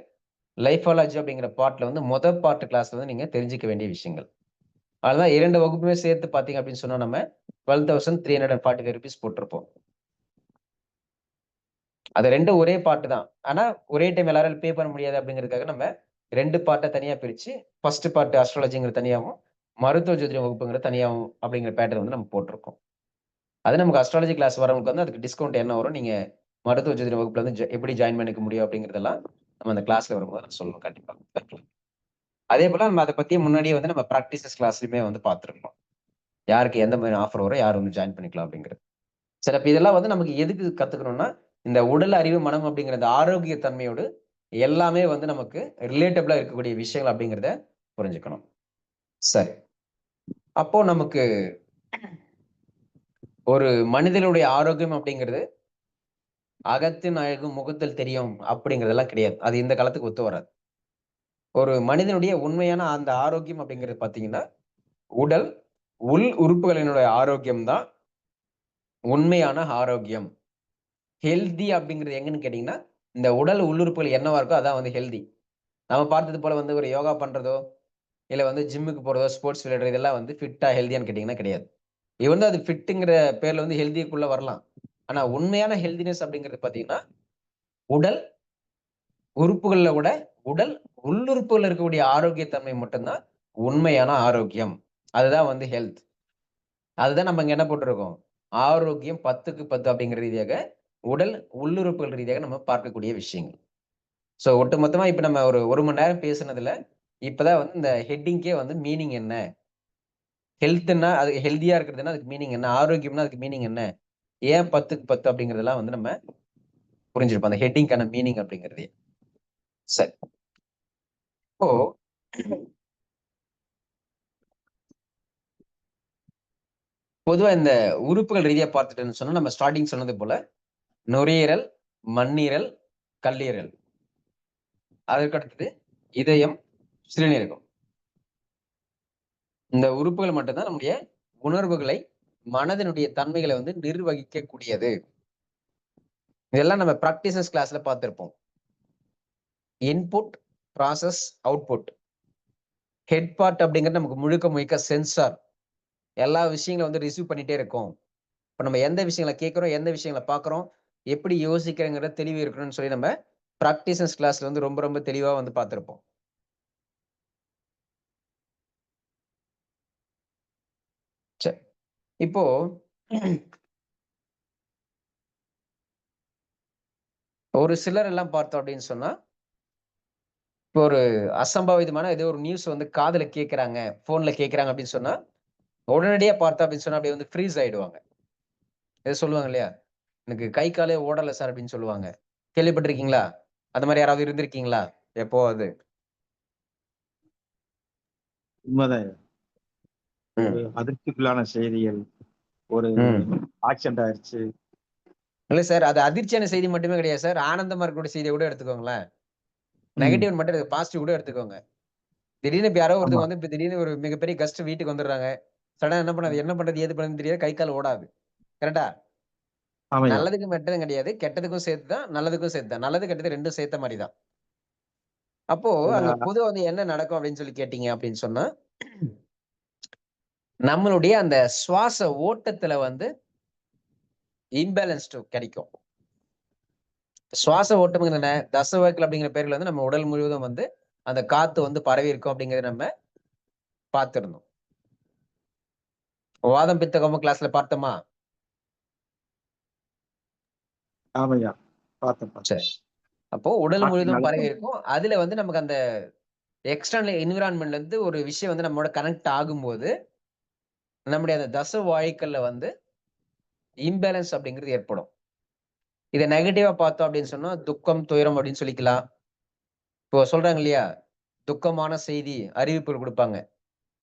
லைஃபாலஜி அப்படிங்கிற பார்ட்ல வந்து பார்ட் கிளாஸ்ல வந்து நீங்க தெரிஞ்சுக்க வேண்டிய விஷயங்கள். அதனால 2 வகுப்புமே சேர்த்து பார்த்தீங்க அப்படின்னு சொன்னா நம்ம 12,345 ரூபீஸ் போட்டிருப்போம். அது 2 ஒரே பார்ட் தான். ஆனா ஒரே டைம் எல்லாராலும் பே பண்ண முடியாது அப்படிங்கிறதுக்காக நம்ம 2 பார்ட்டா தனியா பிரிச்சு ஃபர்ஸ்ட் பார்ட் அஸ்ட்ராலஜிங்கிறது தனியாவும், மருத்துவ ஜோதிடம் வகுப்புங்கிறது தனியாவும் அப்படிங்கிற பேட்டர்ன் வந்து நம்ம போட்டிருக்கோம். அது நமக்கு அஸ்ட்ராலஜி கிளாஸ் வரவங்களுக்கு வந்து அதுக்கு டிஸ்கவுண்ட் என்ன வரும்? நீங்க மருத்துவ ஜோதிட வகுப்புல வந்து எப்படி ஜாயின் பண்ணிக்க முடியும் அப்படிங்கிறதெல்லாம் நம்ம அந்த கிளாஸ்ல வரும்போது நான் சொல்லுவேன் கண்டிப்பா. அதே போல நம்ம அத பத்தி முன்னாடியே வந்து நம்ம பிராக்டிசஸ் கிளாஸ்லயுமே வந்து பார்த்திருக்கோம். யாருக்கு எந்த மாதிரி ஆஃபர் வரும், யார் வந்து ஜாயின் பண்ணிக்கலாம் அப்படிங்கிறது. சரி, அப்ப இதெல்லாம் வந்து நமக்கு எதுக்கு கத்துக்கணும்னா, இந்த உடல், அறிவு, மனம் அப்படிங்கிற இந்த ஆரோக்கிய தன்மையோடு எல்லாமே வந்து நமக்கு ரிலேட்டபிளா இருக்கக்கூடிய விஷயங்கள் அப்படிங்கிறத புரிஞ்சுக்கணும். சரி. அப்போ நமக்கு ஒரு மனிதனுடைய ஆரோக்கியம் அப்படிங்கிறது அகத்தின் அழகு முகத்தில் தெரியும் அப்படிங்கிறதெல்லாம் கிடையாது. அது இந்த காலத்துக்கு ஒத்து வராது. ஒரு மனிதனுடைய உண்மையான அந்த ஆரோக்கியம் அப்படிங்கிறது பார்த்தீங்கன்னா, உடல், உள் உறுப்புகளினுடைய ஆரோக்கியம் தான் உண்மையான ஆரோக்கியம். ஹெல்தி அப்படிங்கிறது எங்கன்னு கேட்டீங்கன்னா, இந்த உடல் உள்ளுறுப்புகள் என்னவா இருக்கோ அதான் வந்து ஹெல்தி. நம்ம பார்த்தது போல வந்து ஒரு யோகா பண்றதோ, இல்ல வந்து ஜிம்முக்கு போறதோ, ஸ்போர்ட்ஸ் விளையாடுறது இதெல்லாம் வந்து ஃபிட்டா, ஹெல்தியான்னு கேட்டீங்கன்னா கிடையாது. இது வந்து அது ஃபிட்டுங்கிற பேர்ல வந்து ஹெல்திக்குள்ள வரலாம். ஆனா உண்மையான ஹெல்தினஸ் அப்படிங்கிறது பார்த்தீங்கன்னா, உடல் உறுப்புகள்ல விட உடல் உள்ளுறுப்புகள்ல இருக்கக்கூடிய ஆரோக்கியத்தன்மை மட்டும்தான் உண்மையான ஆரோக்கியம். அதுதான் வந்து ஹெல்த். அதுதான் நம்ம இங்க என்ன போட்டிருக்கோம்? ஆரோக்கியம் 10க்கு 10 அப்படிங்கிற ரீதியாக, உடல் உள்ளுறுப்புகள் ரீதியாக நம்ம பார்க்கக்கூடிய விஷயங்கள். சோ ஒட்டுமொத்தமா இப்ப நம்ம ஒரு 1 மணி நேரம் பேசுனதுல, இப்பதான் வந்து இந்த ஹெட்டிங்க்கே வந்து மீனிங் என்ன? ஹெல்த்ன்னா அது ஹெல்தியா இருக்கிறதுன்னா அதுக்கு மீனிங் என்ன? ஆரோக்கியம்னா அதுக்கு மீனிங் என்ன? ஏன் 10க்கு 10 அப்படிங்கிறதெல்லாம் வந்து நம்ம புரிஞ்சிருப்போம். அந்த ஹெட்டிங்க்கான மீனிங் அப்படிங்கிறதே. சரி. இப்போ பொதுவா இந்த உறுப்புகள் ரீதியா பார்த்துட்டோம்னு சொன்னா, நம்ம ஸ்டார்ட்டிங் சொன்னது போல, நுரையீரல், மண்ணீரல், கல்லீரல். அதற்கு அடுத்தது இதயம், சிறுநீரகம். இந்த உறுப்புகள் மட்டும் தான் நம்முடைய உணர்வுகளை, மனதினுடைய தன்மைகளை வந்து நிர்வகிக்கக்கூடியது. இதெல்லாம் நம்ம பிராக்டிசஸ் கிளாஸ்ல பார்த்திருப்போம். Input, process, output. Head part அப்படிங்கிறது நமக்கு முழுக்க முழுக்க சென்சார். எல்லா விஷயங்களும் வந்து ரிசீவ் பண்ணிட்டே இருக்கும். இப்ப நம்ம எந்த விஷயங்கள கேட்கிறோம், எந்த விஷயங்கள பார்க்கிறோம், எப்படி யோசிக்கிறோங்கிற தெளிவு இருக்கணும்னு சொல்லி நம்ம பிராக்டிசஸ் கிளாஸ்ல வந்து ரொம்ப ரொம்ப தெளிவா வந்து பார்த்திருப்போம். சரி. இப்போ ஒரு சிலர் எல்லாம் பார்த்தோம் அப்படின்னு சொன்னா, இப்போ ஒரு அசம்பாவிதமான ஏதோ ஒரு நியூஸ் வந்து காதுல கேட்கறாங்க, போன்ல கேட்கறாங்க அப்படின்னு சொன்னா, உடனடியா பார்த்தோம் அப்படின்னு சொன்னா அப்படியே வந்து ஃப்ரீஸ் ஆயிடுவாங்க. ஏதோ சொல்லுவாங்க இல்லையா? எனக்கு கை காலே ஓடல சார் அப்படின்னு சொல்லுவாங்க. கேள்விப்பட்டிருக்கீங்களா? அந்த மாரி யாராவது இருந்திருக்கீங்களா? எப்போவாது? உண்மைதான். ஒரு ம். அதிர்ச்சிக்குள்ளான செய்திகள், ஒரு ம். ஆக்சிடென்ட் ஆயிருச்சு. இல்ல சார். அது அதிர்ச்சியான செய்தி மட்டுமே கிடையாது சார். ஆனந்தமா இருக்கக்கூடிய செய்திய கூட எடுத்துக்கோங்களேன். ம். நெகட்டிவ் மட்டும் எடுத்து பாசிட்டிவ் கூட எடுத்துக்கோங்க. திடீர்னு இப்ப யாரோ ஆமா. ஒருத்தவங்க வந்து இப்ப திடீர்னு ஒரு மிகப்பெரிய கெஸ்ட் வீட்டுக்கு வந்துடுறாங்க. சடனா என்ன பண்றது? ஏது பண்றதுன்னு தெரியாது. கை, கால் ஓடாது. கரெக்ட்டா? ஆமாய்யா. நல்லதுக்கு மட்டும் கிடையாது. கெட்டதுக்கும் சேர்த்து தான். நல்லதுக்கும் சேர்த்து தான். நல்லது, கெட்டது 2ம் சேர்த்த மாரி தான். அப்போ அங்க அதுல பொதுவா வந்து என்ன நடக்கும் அப்படின்னு சொல்லி கேட்டீங்க அப்படின்னு சொன்னா, நம்மளுடைய அந்த சுவாச ஓட்டத்துல வந்து இம்பேலன்ஸ்டு கிடைக்கும். சுவாச ஓட்டம்ங்கிறது என்ன? தசவாக்கில் அப்படிங்கிற பேர்ல வந்து நம்ம உடல் முழுவதும் வந்து அந்த காத்து வந்து பரவி இருக்கும் அப்படிங்கிறத நம்ம பார்த்திருந்தோம். வாதம், பித்த, கபம் கிளாஸ்ல பார்த்தோமா? ஆமாய்யா. பார்த்தேன். சரி. அப்போ உடல் காற்றின் முழுவதும் பரவி அழுத்தம். இருக்கும். அதுல வந்து நமக்கு அந்த எக்ஸ்டர்னல் என்விரான்மென்ட்ல இருந்து ஒரு விஷயம் வந்து நம்மோட கனெக்ட் ஆகும்போது, நம்முடைய அந்த தச வாயுக்கள்ல வந்து இம்பேலன்ஸ் அப்படிங்கிறது ஏற்படும். இத நெகட்டிவா பார்த்தோம் அப்படின்னு சொன்னா, துக்கம், துயரம் அப்படின்னு சொல்லிக்கலாம். இப்போ சொல்றாங்க இல்லையா? துக்கமான செய்தி அறிவிப்புகள் குடுப்பாங்க.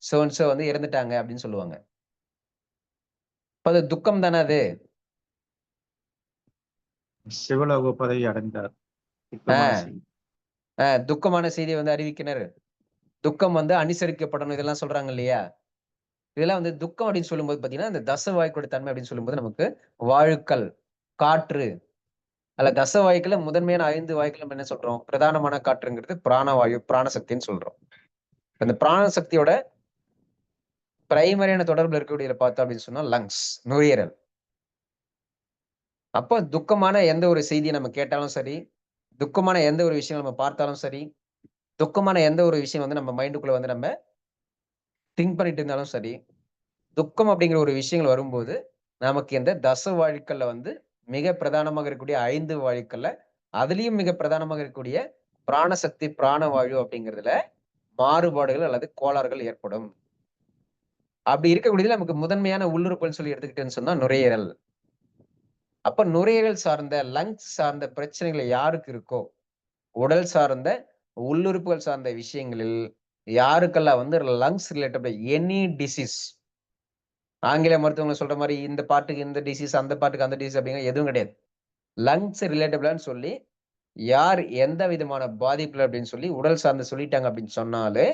சோ அண்ட் சோ வந்து இறந்துட்டாங்க அப்படின்னு சொல்லுவாங்க. அப்ப அது துக்கம் தானே அது? சிவலோக பதவி அடைந்தார். ஆ, துக்கமான செய்தி. துக்கமான செய்திய வந்து அறிவிக்கினர். துக்கம் வந்து அனுசரிக்கப்படணும் இதெல்லாம் சொல்றாங்க இல்லையா? இதெல்லாம் வந்து துக்கம் அப்படின்னு சொல்லும்போது பார்த்தீங்கன்னா, இந்த தசவாய்க்கோட தன்மை அப்படின்னு சொல்லும்போது நமக்கு வாயுக்கள், காற்று அதுல தசவாயுக்கள்ல முதன்மையான 5 வாயுக்கள் நம்ம என்ன சொல்றோம்? பிரதானமான காற்றுங்கிறது பிராணவாயு, பிராணசக்தின்னு சொல்றோம். அந்த பிராணசக்தியோட பிரைமரியான தொடர்புல இருக்கக்கூடியத பார்த்தோம் அப்படின்னு சொன்னா லங்ஸ், நுரையீரல். அப்போ துக்கமான எந்த ஒரு செய்திய நம்ம கேட்டாலும் சரி, துக்கமான எந்த ஒரு விஷயம் நம்ம பார்த்தாலும் சரி, துக்கமான எந்த ஒரு விஷயம் வந்து நம்ம மைண்டுக்குள்ள வந்து நம்ம திங்க் பண்ணிட்டு இருந்தாலும் சரி, துக்கம் அப்படிங்கிற ஒரு விஷயங்கள் வரும்போது, நமக்கு இந்த தச வாயுக்கள்ல வந்து மிக பிரதானமாக இருக்கக்கூடிய 5 வாயுக்கள்ல, அதிலயும் மிக பிரதானமாக இருக்கக்கூடிய பிராணசக்தி, பிராணவாயு அப்படிங்கிறதுல மாறுபாடுகள் அல்லது கோளாறுகள் ஏற்படும். அப்படி இருக்கக்கூடியதுல நமக்கு முதன்மையான உள்ளுறுப்புன்னு சொல்லி எடுத்துக்கிட்டேன்னு சொன்னா நுரையீரல். அப்ப நுரையீரல் சார்ந்த, லங்ஸ் சார்ந்த பிரச்சனைகள் யாருக்கு இருக்கோ, உடல் சார்ந்த, உள்ளுறுப்புகள் சார்ந்த விஷயங்களில் யாருக்கெல்லாம் வந்து லங்ஸ் ரிலேட்டட் எனி டிசீஸ் ஆங்கில மருத்துவங்க சொல்ற மாரி இந்த பார்ட்டுக்கு இந்த டிசீஸ், அந்த பார்ட்டுக்கு அந்த டிசீஸ் அப்படிங்கிற எதுவும் கிடையாது. லங்ஸ் ரிலேட்டபிளான்னு சொல்லி, யார் எந்த விதமான பாதிப்புல அப்படின்னு சொல்லி உடல் சார்ந்து சொல்லிட்டாங்க அப்படின்னு சொன்னாலே,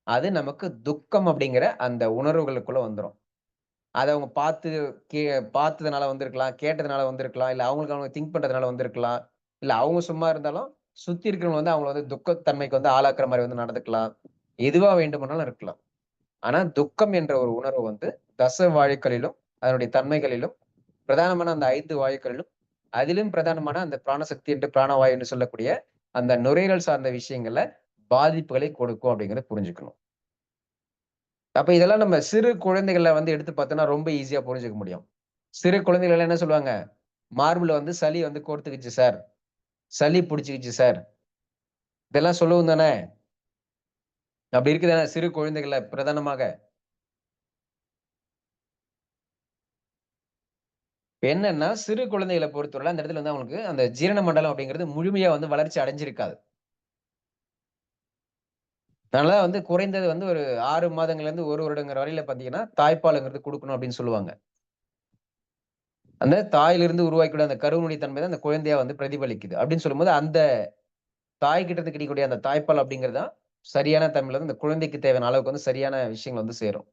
அது நமக்கு துக்கம் அப்படிங்கிற அந்த உணர்வுகளுக்குள்ள வந்துரும். அத அவங்க கே பார்த்ததுனால வந்திருக்கலாம், கேட்டதுனால வந்திருக்கலாம், இல்ல அவங்களுக்கு அவங்க திங்க் பண்றதுனால வந்திருக்கலாம். இல்ல அவங்க சும்மா இருந்தாலும், சுத்தி இருக்கிறவங்க வந்து அவங்கள வந்து துக்கத்தன்மைக்கு வந்து ஆளாக்குற மாரி வந்து நடந்துக்கலாம். எதுவா வேண்டுமானாலும் இருக்கலாம். ஆனா துக்கம் என்ற ஒரு உணர்வு வந்து தச வாயுக்களிலும், அதனுடைய தன்மைகளிலும், பிரதானமான அந்த 5 வாயுக்களிலும், அதிலும் பிரதானமான அந்த பிராணசக்தி என்று பிராணவாயு என்று சொல்லக்கூடிய அந்த நுரையீரல் சார்ந்த விஷயங்கள்ல பாதிப்புகளை கொடுக்கும் அப்படிங்கிறத புரிஞ்சுக்கணும். அப்ப இதெல்லாம் நம்ம சிறு குழந்தைகள வந்து எடுத்து பார்த்தோம்னா ரொம்ப ஈஸியா புரிஞ்சுக்க முடியும். சிறு குழந்தைகள் எல்லாம் என்ன சொல்லுவாங்க? மார்புல வந்து சளி வந்து கோர்த்துக்கிச்சு சார். சளி புடிச்சுக்கிச்சு சார். இதெல்லாம் சொல்லுவோம் தானே? அப்படி இருக்குதானே சிறு குழந்தைகள பிரதானமாக. இப்ப என்னன்னா, சிறு குழந்தைகள பொறுத்தவரையில அந்த இடத்துல வந்து அவங்களுக்கு அந்த ஜீரண மண்டலம் அப்படிங்கிறது முழுமையா வந்து வளர்ச்சி அடைஞ்சிருக்காது. அதனால வந்து குறைந்தது வந்து ஒரு 6 மாதங்கள்லேருந்து 1 வருடங்கிற வரையில பார்த்தீங்கன்னா, தாய்ப்பாலுங்கிறது குடுக்கணும் அப்படின்னு சொல்லுவாங்க. அந்த தாயிலிருந்து உருவாக்கக்கூடிய அந்த கருவினுடைய தன்மை தான் அந்த குழந்தையா வந்து பிரதிபலிக்குது. அப்படின்னு சொல்லும்போது, அந்த தாய்கிட்ட இருந்து கிடைக்கக்கூடிய அந்த தாய்ப்பால் அப்படிங்கிறது தான் சரியான தன்மையில வந்து அந்த குழந்தைக்கு தேவையான அளவுக்கு வந்து சரியான விஷயங்கள் வந்து சேரும்.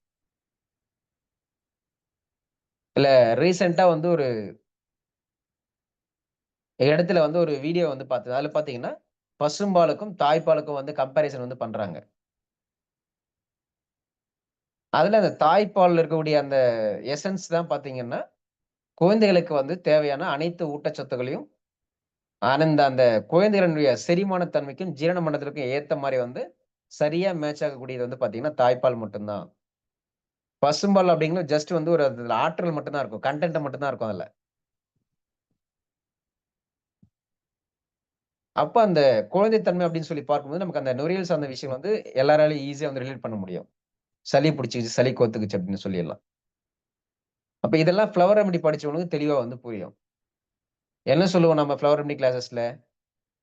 இல்ல ரீசென்ட்டா வந்து ஒரு இடத்துல வந்து ஒரு வீடியோ வந்து பார்த்தது. அதுல பார்த்தீங்கன்னா, பசும்பாலுக்கும், தாய்ப்பாலுக்கும் வந்து கம்பேரிசன் வந்து பண்றாங்க. அதுல அந்த தாய்ப்பால்ல இருக்கக்கூடிய அந்த எசன்ஸ் தான் பார்த்தீங்கன்னா, குழந்தைகளுக்கு வந்து தேவையான அனைத்து ஊட்டச்சத்துக்களையும், அந்த அந்த குழந்தைகளுடைய செரிமான தன்மைக்கும், ஜீரண மண்டலத்திற்கும் ஏத்த மாரி வந்து சரியா மேட்ச் ஆகக்கூடியது வந்து பார்த்தீங்கன்னா, தாய்ப்பால் மட்டும் தான். பசும்பால் அப்படிங்கிறது ஜஸ்ட் வந்து ஒரு அதுல ஆற்றல் மட்டும் தான் இருக்கும். கன்டென்ட் மட்டும் தான் இருக்கும் அதுல. அப்ப அந்த குழந்தைத்தன்மை அப்படின்னு சொல்லி பார்க்கும்போது, நமக்கு அந்த நுரையீரல் சார்ந்த விஷயம் வந்து எல்லாராலயும் ஈஸியா வந்து ரிலேட் பண்ண முடியும். சளி புடிச்சுக்கிச்சு, சளி கோத்துக்குச்சு அப்படின்னு சொல்லிறலாம். அப்ப இதெல்லாம் ஃப்ளவர் ரெமெடி படிச்சவனுக்கு தெளிவா வந்து புரியும். என்ன சொல்லுவோம் நம்ம ஃப்ளவர் ரெமெடி கிளாஸஸ்ல?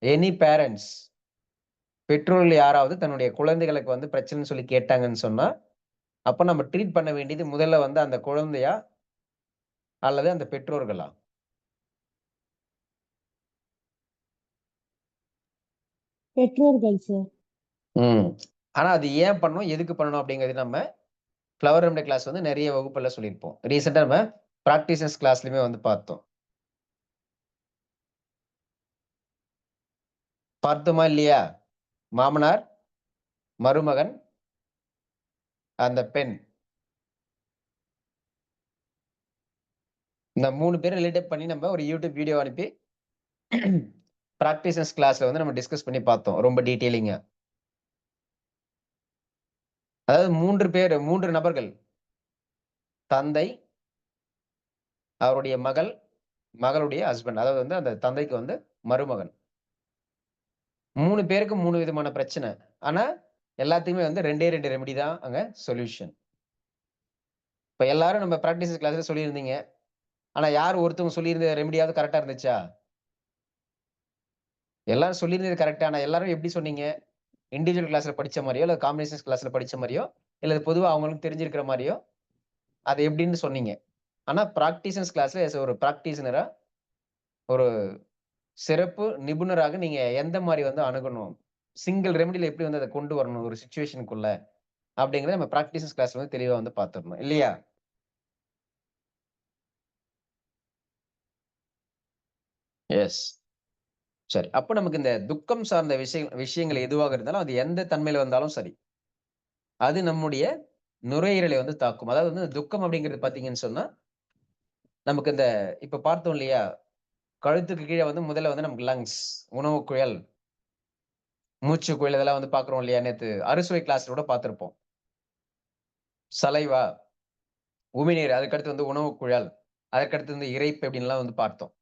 எனி பேரன்ட்ஸ் பெற்றோர்கள் யாராவது தன்னுடைய குழந்தைகளுக்கு வந்து பிரச்சனைன்னு சொல்லி கேட்டாங்கன்னு சொன்னா, அப்ப நம்ம ட்ரீட் பண்ண வேண்டியது முதல்ல வந்து அந்த குழந்தையா? அல்லது அந்த பெற்றோர்களா? பெற்றோர்கள் சார். ம். ஆனா அது ஏன் பண்ணணும்? எதுக்கு பண்ணணும்? அப்படிங்கிறது நம்ம ஃப்ளவர் ரெமெடி கிளாஸ் வந்து நெறைய வகுப்புல சொல்லியிருப்போம். ரீசென்ட்டா நம்ம பிராக்டிசஸ் கிளாஸ்லயுமே வந்து பார்த்தோம். பார்த்தோமா இல்லையா? மாமனார், மருமகன், அந்த பெண். இந்த 3 பேரும் ரிலேட்டட் பண்ணி நம்ம ஒரு YouTube வீடியோ அனுப்பி பிராக்டிசஸ் கிளாஸ்ல வந்து நம்ம டிஸ்கஸ் பண்ணி பார்த்தோம். ரொம்ப டீட்டெயிலிங்கா. அதாவது 3 நபர்கள். தந்தை, அவருடைய மகள், மகளுடைய ஹஸ்பண்ட். அதாவது வந்து அந்த தந்தைக்கு வந்து மருமகன். 3 பேருக்கும் 3 விதமான பிரச்சனை. ஆனா, எல்லாத்துக்குமே வந்து 2 ரெமெடி தான் அங்க சொல்யூஷன். இப்ப எல்லாரும் நம்ம பிராக்டிசஸ் கிளாஸ்ல சொல்லியிருந்தீங்க. ஆனா, யார் ஒருத்தவங்க சொல்லியிருந்த ரெமெடியாவது கரெக்ட்டா இருந்துச்சா? எல்லாரும் சொல்லியிருந்தது கரெக்ட். ஆனா எல்லாரும் எப்படி சொன்னீங்க? இண்டிவிஜுவல் கிளாஸ்ல படிச்ச மாரியோ, இல்ல காம்பினேஷன்ஸ் கிளாஸ்ல படிச்ச மாரியோ, இல்ல பொதுவா அவங்களுக்கு தெரிஞ்சிருக்கிற மாரியோ, அது எப்படின்னு சொன்னீங்க. ஆனா பிராக்டிஷன்ஸ் கிளாஸ்ல ஒரு பிராக்டிஷனரா, ஒரு சிறப்பு நிபுணராக நீங்க எந்த மாரி வந்து அணுகணும்? சிங்கிள் ரெமெடில எப்படி வந்து அத கொண்டு வரணும் ஒரு சிச்சுவேஷனுக்குள்ள? அப்படிங்கிறத நம்ம பிராக்டிஷன்ஸ் கிளாஸ்ல வந்து தெளிவா வந்து பார்த்துரணும். இல்லையா? எஸ். சரி. அப்ப நமக்கு இந்த துக்கம் சார்ந்த விஷயங்கள் எதுவாக இருந்தாலும், அது எந்த தன்மையில வந்தாலும் சரி. அது நம்முடைய நுரையீரலை வந்து தாக்கும். அதாவது வந்து துக்கம் அப்படிங்கிறது பார்த்தீங்கன்னு சொன்னா, நமக்கு இந்த இப்ப பார்த்தோம் இல்லையா? கழுத்துக்கு கீழ வந்து முதல்ல வந்து நமக்கு லங்ஸ், உணவு குழல், மூச்சு குழல் இதெல்லாம் வந்து பார்க்குறோம் இல்லையா? நேத்து அறுசுவை கிளாஸ்ல கூட பார்த்திருப்போம். சலைவா, உமிழ்நீர், அதுக்கடுத்து வந்து உணவு குழல், அதற்கடுத்து வந்து இரைப்பை இப்படின்லாம் வந்து பார்த்தோம்.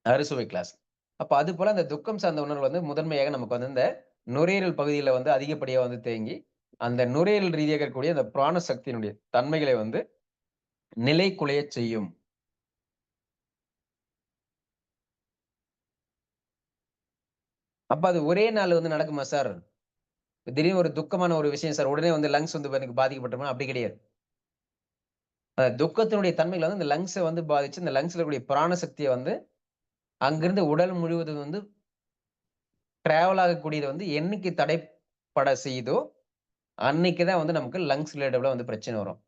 அறுசுவை கிளாஸ். அப்ப அதுபோல அந்த துக்கம் சார்ந்த உணர்வு வந்து முதன்மையாக நமக்கு வந்து இந்த நுரையீரல் பகுதியில வந்து அதிகப்படியா வந்து தேங்கி, அந்த நுரையீரல் ரீதியாக இருக்கக்கூடிய அந்த பிராண சக்தியினுடைய தன்மைகளை வந்து நிலைகுலையச் செய்யும். அப்ப அது ஒரே நாள்ல வந்து நடக்குமா சார்? திடீர்னு ஒரு துக்கமான ஒரு விஷயம் சார். உடனே வந்து லங்ஸ் வந்து எனக்கு பாதிக்கப்பட்டுருமா? அப்படி கிடையாது. துக்கத்தினுடைய தன்மைகள் வந்து இந்த லங்ஸ வந்து பாதிச்சு, இந்த லங்ஸ்ல இருக்கக்கூடிய பிராண சக்திய வந்து அங்கிருந்து உடல் முழுவதும் வந்து டிராவல் ஆகக்கூடியது வந்து என்னைக்கு தடைப்பட செய்யுதோ, அன்னைக்கு தான் வந்து நமக்கு லங்ஸ் ரிலேட்டடா வந்து பிரச்சனை வரும்.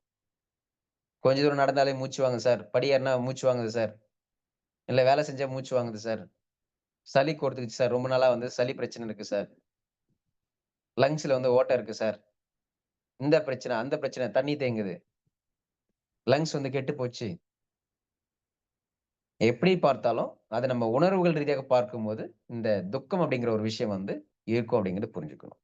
கொஞ்ச தூரம் நடந்தாலே மூச்சு வாங்குது சார். படி ஏறுனா மூச்சு வாங்குது சார். இல்ல வேலை செஞ்சா மூச்சு வாங்குது சார். சளி கோர்த்துக்குச்சு சார். ரொம்ப நாளா வந்து சளி பிரச்சனை இருக்கு சார். லங்ஸ்ல வந்து ஓட்டை இருக்கு சார். இந்த பிரச்சனை, அந்த பிரச்சனை, தண்ணி தேங்குது. லங்ஸ் வந்து கெட்டு போச்சு. எப்படி பார்த்தாலும், அத நம்ம உணர்வுகள் ரீதியாக பார்க்கும்போது, இந்த துக்கம் அப்படிங்கிற ஒரு விஷயம் வந்து இருக்கும் அப்படிங்கிறத புரிஞ்சுக்கணும்.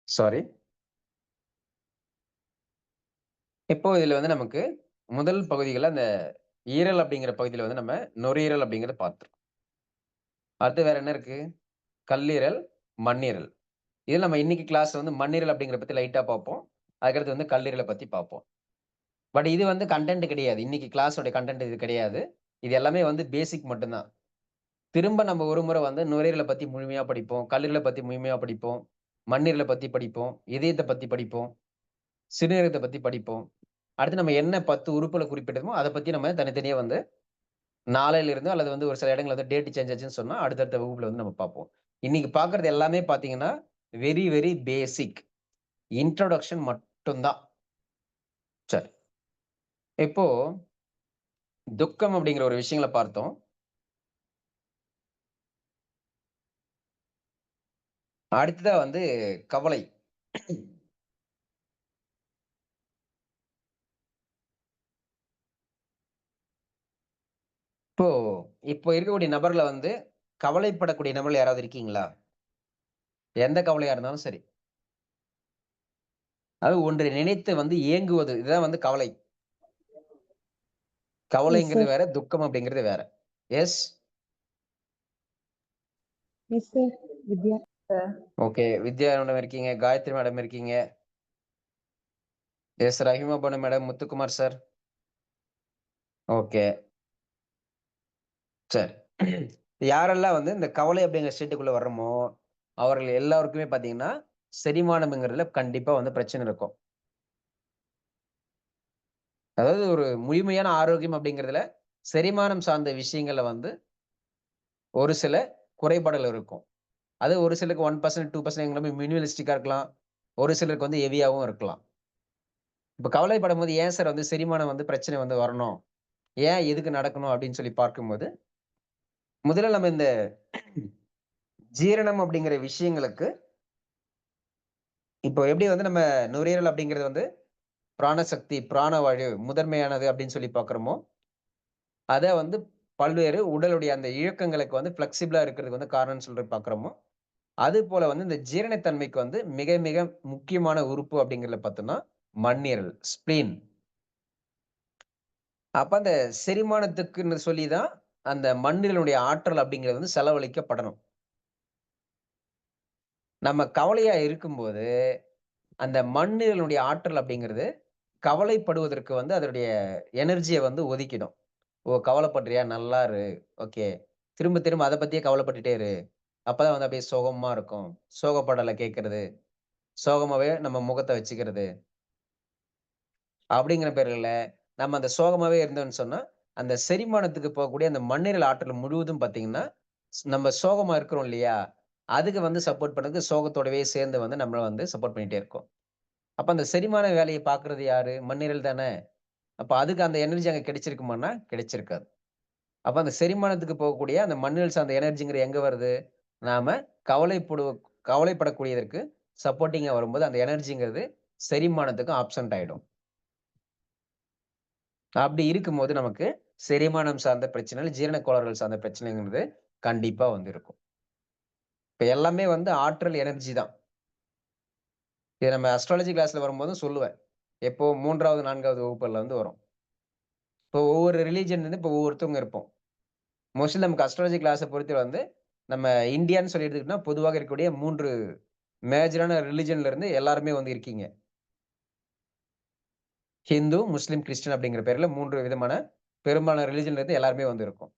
சாரி. இப்போ இதுல வந்து நமக்கு முதல் பகுதிகள்ல அந்த ஈரல் அப்படிங்கிற பகுதியில வந்து நம்ம நுரையீரல் அப்படிங்கிறத பார்த்துருக்கோம். அடுத்து வேற என்ன இருக்கு? கல்லீரல், மண்ணீரல். இதுல நம்ம இன்னைக்கு கிளாஸ்ல வந்து மண்ணீரல் அப்படிங்கிறத பத்தி லைட்டா பார்ப்போம். அதுக்கடுத்து வந்து கல்லீரல பத்தி பார்ப்போம். பட் இது வந்து கன்டென்ட் கிடையாது. இன்னைக்கு கிளாஸோட கன்டென்ட் இது கிடையாது. இது எல்லாமே வந்து பேசிக் மட்டும் தான். திரும்ப நம்ம ஒரு முறை வந்து நுரையீரல பத்தி முழுமையா படிப்போம். கல்லீரல பத்தி முழுமையா படிப்போம். மண்ணீரல பத்தி படிப்போம். இதயத்த பத்தி படிப்போம். சிறுநீரகத்த பத்தி படிப்போம். அடுத்து நம்ம என்ன 10 உறுப்புகள குறிப்பிட்டோமோ, அத பத்தி நம்ம தனித்தனியா வந்து நாளையில இருந்து அல்லது வந்து ஒரு சில இடங்கள்ல வந்து டேட் சேஞ்ச் ஆச்சுன்னு சொன்னா, அடுத்தடுத்த வகுப்புல வந்து நம்ம பார்ப்போம். இன்னைக்கு பார்க்கிறது எல்லாமே பார்த்தீங்கன்னா, வெரி வெரி பேசிக். இன்ட்ரோடக்ஷன் மட்டும் தான். சரி. இப்போ துக்கம் அப்படிங்கிற ஒரு விஷயங்கள பார்த்தோம். அடுத்ததா வந்து கவலை. இப்போ இப்போ இருக்கக்கூடிய நபர்கள வந்து கவலைப்படக்கூடிய நபர்கள் யாராவது இருக்கீங்களா? எந்த கவலையா இருந்தாலும் சரி. அது ஒன்றை நினைத்து வந்து ஏங்குவது. இதுதான் வந்து கவலை. எஸ் கவலைங்கிறது சார். வேற, துக்கம் அப்படிங்கிறது வேற. Yes. Yes sir. Vidya. Okay. Vidya madam இருக்கீங்க. காயத்ரி மேடம் இருக்கீங்க. Yes. Rahima Banu madam, Muthukumar sir. Okay. சரி. யாரெல்லாம் வந்து இந்த கவலை அப்படிங்கிற ஸ்டேட்டுக்குள்ள வர்றோமோ, அவர்கள் எல்லாருக்குமே பார்த்தீங்கன்னா, செரிமானம்ங்கிறதுல கண்டிப்பா வந்து பிரச்சனை இருக்கும். அதாவது ஒரு முழுமையான ஆரோக்கியம் அப்படிங்கிறதுல, செரிமானம் சார்ந்த விஷயங்கள்ல வந்து ஒரு சில குறைபாடுகள் இருக்கும். அது ஒரு சிலருக்கு 1% 2% எல்லாமே மினிமலிஸ்டிக்கா இருக்கலாம். ஒரு சிலருக்கு வந்து ஹெவியாவும் இருக்கலாம். இப்ப கவலைப்படும்போது ஏன் சார் வந்து செரிமானம் வந்து பிரச்சனை வந்து வரணும்? ஏன் எதுக்கு நடக்கணும் அப்படின்னு சொல்லி பார்க்கும்போது, முதல்ல நம்ம இந்த ஜீரணம் அப்படிங்கிற விஷயங்களுக்கு இப்போ எப்படி வந்து நம்ம நுரையீரல் அப்படிங்கிறது வந்து பிராணசக்தி, பிராணவாயு முதன்மையானது அப்படின்னு சொல்லி பார்க்கிறோமோ, அத வந்து பல்வேறு உடலுடைய அந்த இயக்கங்களுக்கு வந்து ஃப்ளெக்சிபிளா இருக்கிறதுக்கு வந்து காரணம்னு சொல்லி பார்க்கிறோமோ, அதுபோல வந்து இந்த ஜீரணத்தன்மைக்கு வந்து மிக மிக முக்கியமான உறுப்பு அப்படிங்கிறதுல பார்த்தோம்னா, மண்ணீரல், ஸ்பிளீன். அப்ப அந்த செரிமானத்துக்குன்னு சொல்லி தான் அந்த மண்ணீரலுடைய ஆற்றல் அப்படிங்கிறது வந்து செலவழிக்கப்படணும். நம்ம கவலையா இருக்கும்போது, அந்த மண்ணீரலுடைய ஆற்றல் அப்படிங்கிறது கவலைப்படுவதற்கு வந்து அதனுடைய எனர்ஜிய வந்து ஒதுக்கிடும். "ஓ! கவலைப்படுறியா? நல்லா இரு. ஓகே. திரும்ப திரும்ப அத பத்தியே கவலைப்பட்டுட்டே இரு. அப்பதான் வந்து அப்படியே சோகமா இருக்கும். சோக பாடல கேட்கறது, சோகமாவே நம்ம முகத்த வச்சுக்கிறது." அப்படிங்கிற பேர்ல நம்ம அந்த சோகமாவே இருந்தோம்ன்னு சொன்னா, அந்த செரிமானத்துக்கு போகக்கூடிய அந்த மண்ணீரல் ஆற்றல் முழுவதும் பார்த்தீங்கன்னா, நம்ம சோகமா இருக்கிறோம் இல்லையா? அதுக்கு வந்து சப்போர்ட் பண்ணதுக்கு சோகத்தோடவே சேர்ந்து வந்து நம்மள வந்து சப்போர்ட் பண்ணிட்டே இருக்கும். அப்ப அந்த செரிமான வேலைய பார்க்கிறது யாரு? மண்ணீரல் தானே! அப்ப அதுக்கு அந்த எனர்ஜி அங்க கிடைச்சிருக்குமான்னா, கிடைச்சிருக்காது. அப்ப அந்த செரிமானத்துக்கு போகக்கூடிய அந்த மண்ணீரல் சார்ந்த எனர்ஜிங்கிறது எங்க வருது? நாம கவலைப்படு கவலைப்படக்கூடியதற்கு சப்போர்ட்டிங்கா வரும்போது அந்த எனர்ஜிங்கிறது செரிமானத்துக்கு ஆப்சென்ட் ஆயிடும். அப்படி இருக்கும்போது நமக்கு செரிமானம் சார்ந்த பிரச்சனைகள், ஜீரண கோளாறுகள் சார்ந்த பிரச்சனைங்கிறது கண்டிப்பா வந்து இருக்கும். இப்ப எல்லாமே வந்து ஆற்றல், எனர்ஜி தான். இத நம்ம அஸ்ட்ராலஜி கிளாஸ்ல வரும்போதும் சொல்லுவேன். எப்போ 3வது, 4வது வகுப்புல வந்து வரும். இப்போ ஒவ்வொரு ரிலிஜன் வந்து இப்போ ஒவ்வொருத்தவங்க இருப்போம். மோஸ்ட்லி நமக்கு அஸ்ட்ராலஜி கிளாஸ பொறுத்தவரை வந்து, நம்ம இந்தியான்னு சொல்லி எடுத்துக்கிட்டோம்னா, பொதுவாக இருக்கக்கூடிய 3 மேஜரான ரிலிஜன்ல இருந்து எல்லாருமே வந்து இருக்கீங்க. ஹிந்து, முஸ்லிம், கிறிஸ்டியன் அப்படிங்கிற பேர்ல 3 விதமான பெரும்பாலான ரிலிஜன்ல இருந்து எல்லாருமே வந்து இருக்கோம்.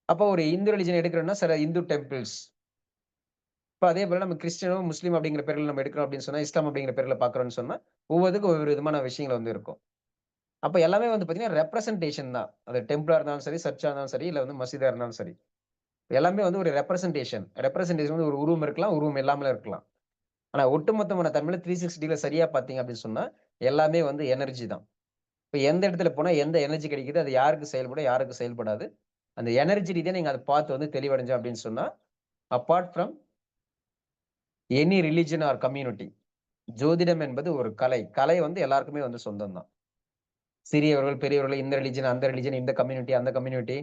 அப்போ ஒரு இந்து ரிலிஜன் எடுக்கிறோம்னா, சில இந்து டெம்பிள்ஸ். இப்ப அதே போல நம்ம கிறிஸ்டியனோ, முஸ்லீம் அப்படிங்கிற பேர்ல நம்ம எடுக்கிறோம் அப்படின்னு சொன்னா, இஸ்லாம் அப்படிங்கிற பேர்ல பார்க்கிறோம்னு சொன்னா, ஒவ்வொருத்துக்கும் ஒவ்வொரு விதமான விஷயங்கள் வந்து இருக்கும். அப்ப எல்லாமே வந்து பார்த்தீங்கன்னா, ரெப்ரசன்டேஷன் தான். அது டெம்பிளா இருந்தாலும் சரி, சர்ச்சா இருந்தாலும் சரி, இல்ல வந்து மசீதா இருந்தாலும் சரி. எல்லாமே வந்து ஒரு ரெப்ரசன்டேஷன். ரெப்ரசன்டேஷன் வந்து ஒரு உருவம் இருக்கலாம், உருவம் இல்லாமலும் இருக்கலாம். ஆனா ஒட்டுமொத்தமான தன்மையில 360 சரியா பார்த்தீங்க அப்படின்னு சொன்னா, எல்லாமே வந்து எனர்ஜி தான். இப்ப எந்த இடத்துல போனா எந்த எனர்ஜி கிடைக்குது, அது யாருக்கு செயல்படும், யாருக்கு செயல்படாது. அந்த எனர்ஜி ரீதியா நீங்க அத பார்த்து வந்து தெளிவடைஞ்சோம் அப்படின்னு சொன்னா, apart from any religion or community. ஜோதிடம் என்பது ஒரு கலை. கலை வந்து எல்லாருக்குமே வந்து சொந்தம் தான். சிறியவர்கள், பெரியவர்கள், இந்த ரிலிஜன், அந்த ரிலிஜன், இந்த கம்யூனிட்டி, அந்த கம்யூனிட்டி,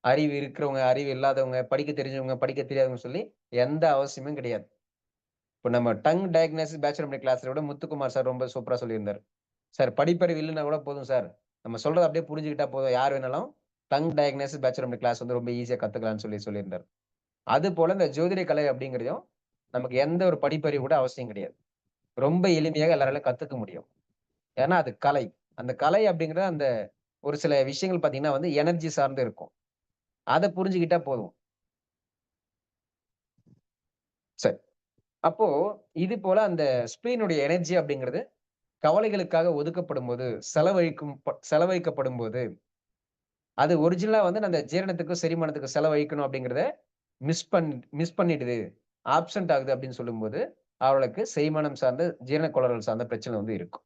அறிவு இருக்கிறவங்க, அறிவு இல்லாதவங்க, படிக்க தெரிஞ்சவங்க, படிக்க தெரியாதவங்கன்னு சொல்லி எந்த அவசியமும் கிடையாது. இப்ப நம்ம டங் டயக்னோசிஸ் பேச்சுலர் மெடிக்கல் கிளாஸ்ல விட முத்துக்குமார் சார் ரொம்ப சூப்பரா சொல்லியிருந்தாரு. சார் படிப்பறிவு இல்லன்னா கூட போதும் சார். நம்ம சொல்றத அப்படியே புரிஞ்சுக்கிட்டா போதும். யார் வேணாலும் tongue diagnosis bachelor medical class வந்து ரொம்ப ஈஸியா கத்துக்கலாம்னு சொல்லியிருந்தாரு. அதுபோல இந்த ஜோதிட கலை அப்படிங்கிறதையும் நமக்கு எந்த ஒரு படிப்பறிவு கூட அவசியம் கிடையாது. ரொம்ப எளிமையாக எல்லாராலும் கத்துக்க முடியும். ஏன்னா அது கலை. அந்த கலை அப்படிங்கிறது அந்த ஒரு சில விஷயங்கள் பார்த்தீங்கன்னா வந்து எனர்ஜி சார்ந்து இருக்கும். அத புரிஞ்சுக்கிட்டா போதும். சரி. அப்போ இது போல அந்த ஸ்பிரீனுடைய எனர்ஜி அப்படிங்கிறது கவலைகளுக்காக ஒதுக்கப்படும்போது, செலவழிக்கப்படும்போது, அது ஒரிஜினலா வந்து அந்த ஜீரணத்துக்கும், செரிமானத்துக்கும் செலவழிக்கணும் அப்படிங்கிறத மிஸ் பண்ணிடுது. ஆப்சென்ட் ஆகுது அப்படின்னு சொல்லும்போது, அவர்களுக்கு செரிமானம் சார்ந்த, ஜீரண கோளாறுகள் சார்ந்த பிரச்சனை வந்து இருக்கும்.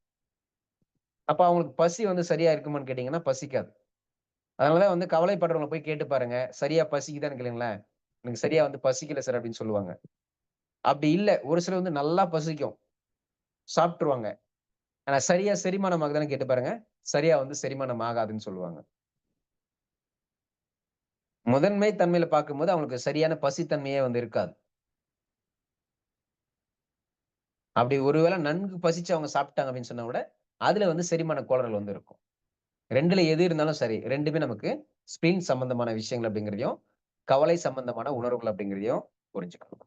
அப்ப அவங்களுக்கு பசி வந்து சரியா இருக்குமான்னு கேட்டீங்கன்னா, பசிக்காது. அதனால தான் வந்து கவலைப்படுறவங்கள போய் கேட்டு பாருங்க. சரியா பசிக்குதான்னு கேளுங்களேன். எனக்கு சரியா வந்து பசிக்கல சார் அப்படின்னு சொல்லுவாங்க. அப்படி இல்ல. ஒரு சிலர் வந்து நல்லா பசிக்கும். சாப்ட்டுருவாங்க. ஆனா சரியா செரிமானம் ஆகுதான்னு கேட்டு பாருங்க. சரியா வந்து செரிமானம் ஆகாதுன்னு சொல்லுவாங்க. முதன்மை தன்மையில பார்க்கும்போது அவங்களுக்கு சரியான பசித்தன்மையே வந்து இருக்காது. அப்படி ஒருவேள நன்கு பசிச்சு அவங்க சாப்பிட்டாங்க அப்படின்னு சொன்னா கூட, அதுல வந்து செரிமான கோளாறுகள் வந்து இருக்கும். 2ல எது இருந்தாலும் சரி, 2மே நமக்கு ஸ்பின் சம்பந்தமான விஷயங்கள் அப்படிங்கிறதையும், கவலை சம்பந்தமான உணர்வுகள் அப்படிங்கிறதையும் புரிஞ்சுக்கணும்.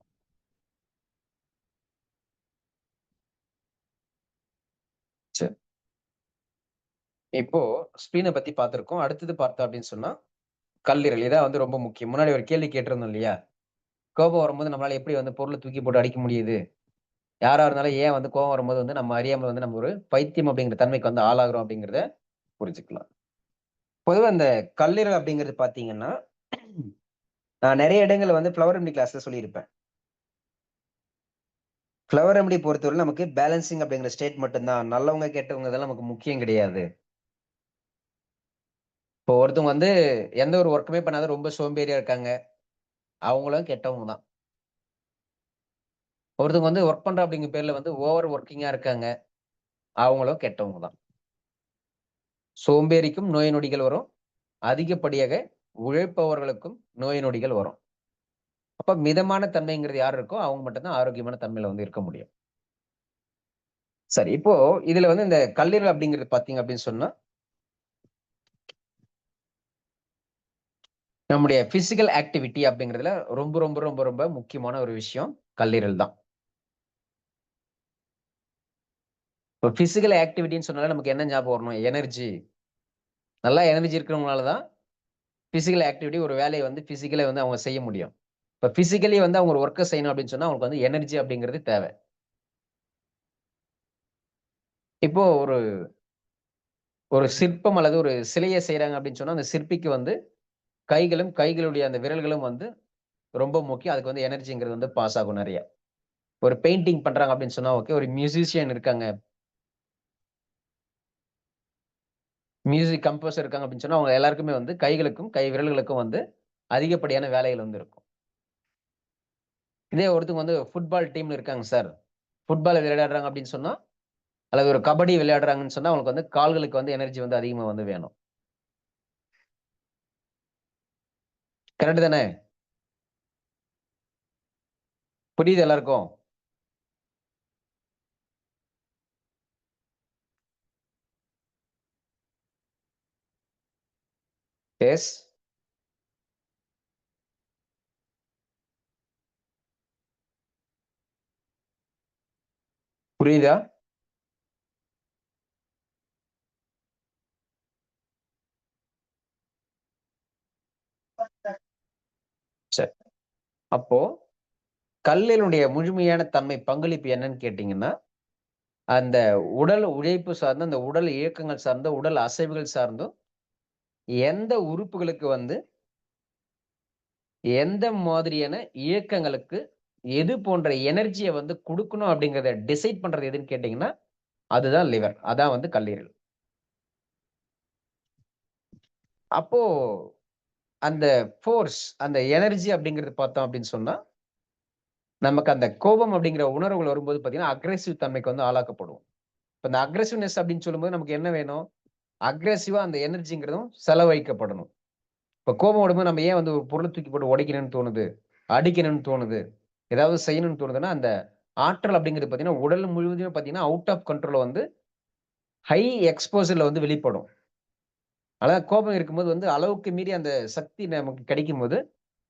சரி. இப்போ ஸ்பின பத்தி பார்த்திருக்கோம். அடுத்தது பார்த்தோம் அப்படின்னு சொன்னா, கல்லீரல். இதான் வந்து ரொம்ப முக்கியம். முன்னாடி ஒரு கேள்வி கேட்டிருந்தோம் இல்லையா? கோபம் வரும்போது நம்மளால எப்படி வந்து பொருள தூக்கி போட்டு அடிக்க முடியுது? யாரா இருந்தாலும் ஏன் வந்து கோவம் வரும்போது வந்து நம்ம அறியாம வந்து நம்ம ஒரு பைத்தியம் அப்படிங்கிற தன்மைக்கு வந்து ஆளாகுறோம் அப்படிங்கிறத புரிஞ்சுக்கலாம். பொதுவா இந்த கல்லீரல் அப்படிங்கிறது பார்த்தீங்கன்னா, நான் நெறைய இடங்கள்ல வந்து ஃப்ளவர் ரெமெடி கிளாஸ்ல சொல்லியிருப்பேன். ஃப்ளவர் ரெமெடி பொறுத்தவரை நமக்கு பேலன்சிங் அப்படிங்கிற ஸ்டேட் மட்டும் தான். நல்லவங்க, கெட்டவங்க இதெல்லாம் நமக்கு முக்கியம் கிடையாது. இப்போ ஒருத்தவங்க வந்து எந்த ஒரு ஒர்க்குமே பண்ணாத ரொம்ப சோம்பேறியா இருக்காங்க. அவங்களும் கெட்டவங்க தான். ஒருத்தவங்க வந்து ஒர்க் பண்றேன் அப்படிங்கிற பேர்ல வந்து ஓவர் ஒர்க்கிங்கா இருக்காங்க. அவங்களும் கெட்டவங்க தான். சோம்பேறிக்கும் நோய் நொடிகள் வரும். அதிகப்படியாக உழைப்பவர்களுக்கும் நோய் நொடிகள் வரும். அப்ப மிதமான தன்மைங்கிறது யார் இருக்கோ, அவங்க மட்டும் தான் ஆரோக்கியமான தன்மையில வந்து இருக்க முடியும். சரி, இப்போ இதுல வந்து இந்த கல்லீரல் அப்படிங்கிறது பாத்தீங்க அப்படின்னு சொன்னா நம்முடைய பிசிக்கல் ஆக்டிவிட்டி அப்படிங்கிறதுல ரொம்ப ரொம்ப ரொம்ப ரொம்ப முக்கியமான ஒரு விஷயம் கல்லீரல் தான். இப்போ பிசிக்கல் ஆக்டிவிட்டின்னு சொன்னாலே நமக்கு என்ன ஞாபகம் வரணும்? எனர்ஜி. நல்லா எனர்ஜி இருக்கிறவங்களால தான் பிசிக்கல் ஆக்டிவிட்டி ஒரு வேலையை வந்து பிசிக்கலா வந்து அவங்க செய்ய முடியும். இப்ப பிசிக்கலி வந்து அவங்க ஒரு ஒர்க்க செய்யணும் அப்படின்னு சொன்னா அவங்களுக்கு வந்து எனர்ஜி அப்படிங்கிறது தேவை. இப்போ ஒரு ஒரு சிற்பம் அல்லது ஒரு சிலையை செய்றாங்க அப்படின்னு சொன்னா அந்த சிற்பிக்கு வந்து கைகளும் கைகளுடைய அந்த விரல்களும் வந்து ரொம்ப முக்கியம். அதுக்கு வந்து எனர்ஜிங்கிறது வந்து பாஸ் ஆகும் நிறைய. ஒரு பெயிண்டிங் பண்றாங்க அப்படின்னு சொன்னா ஓகே. ஒரு மியூசிஷியன் இருக்காங்க. மியூசிக் கம்போசர் இருக்காங்க அப்படின்னு சொன்னா அவங்க எல்லாருக்குமே வந்து கைகளுக்கும் கை விரல்களுக்கும் வந்து அதிகப்படியான வேலைகள் வந்து இருக்கும். இதே ஒருத்தவங்க வந்து ஃபுட்பால் டீம்ல இருக்காங்க சார். ஃபுட்பால் விளையாடுறாங்க அப்படின்னு சொன்னா அல்லது ஒரு கபடி விளையாடுறாங்கன்னு சொன்னா அவங்களுக்கு வந்து கால்களுக்கு வந்து எனர்ஜி வந்து அதிகமா வந்து வேணும். கரெக்ட் தானே? புரியுது எல்லாருக்கும்? எஸ். புரியுதா? சரி. அப்போ கல்லினுடைய முழுமையான தன்மை பங்களிப்பு என்னன்னு கேட்டீங்கன்னா, அந்த உடல் உழைப்பு சார்ந்த, அந்த உடல் இயக்கங்கள் சார்ந்த, உடல் அசைவுகள் சார்ந்தும், எந்த உறுப்புகளுக்கு வந்து எந்த மாதிரியான இயக்கங்களுக்கு எது போன்ற எனர்ஜிய வந்து குடுக்கணும் அப்படிங்கிறத டிசைட் பண்றது எதுன்னு கேட்டீங்கன்னா, அதுதான் லிவர். அதான் வந்து கல்லீரல். அப்போ அந்த ஃபோர்ஸ், அந்த எனர்ஜி அப்படிங்கிறது பார்த்தோம் அப்படின்னு சொன்னா, நமக்கு அந்த கோபம் அப்படிங்கிற உணர்வுகள் வரும்போது பார்த்தீங்கன்னா, அக்ரெசிவ் தன்மைக்கு வந்து ஆளாக்கப்படுவோம். இப்ப இந்த அக்ரெசிவ்னஸ் அப்படின்னு சொல்லும்போது நமக்கு என்ன வேணும்? அக்ரெசிவா அந்த எனர்ஜிங்கிறதும் செலவழிக்கப்படணும். இப்ப கோபம் வரும்போது நம்ம ஏன் வந்து ஒரு பொருள தூக்கி போட்டு உடைக்கணும்னு தோணுது? அடிக்கணும்னு தோணுது? ஏதாவது செய்யணும்னு தோணுதுன்னா, அந்த ஆற்றல் அப்படிங்கிறது பார்த்தீங்கன்னா, உடல் முழுவதுமே பார்த்தீங்கன்னா, அவுட் ஆஃப் கண்ட்ரோல்ல வந்து ஹை எக்ஸ்போஷர்ல வந்து வெளிப்படும். அதான் கோபம் இருக்கும்போது வந்து அளவுக்கு மீறி அந்த சக்தி நமக்கு கிடைக்கும்போது,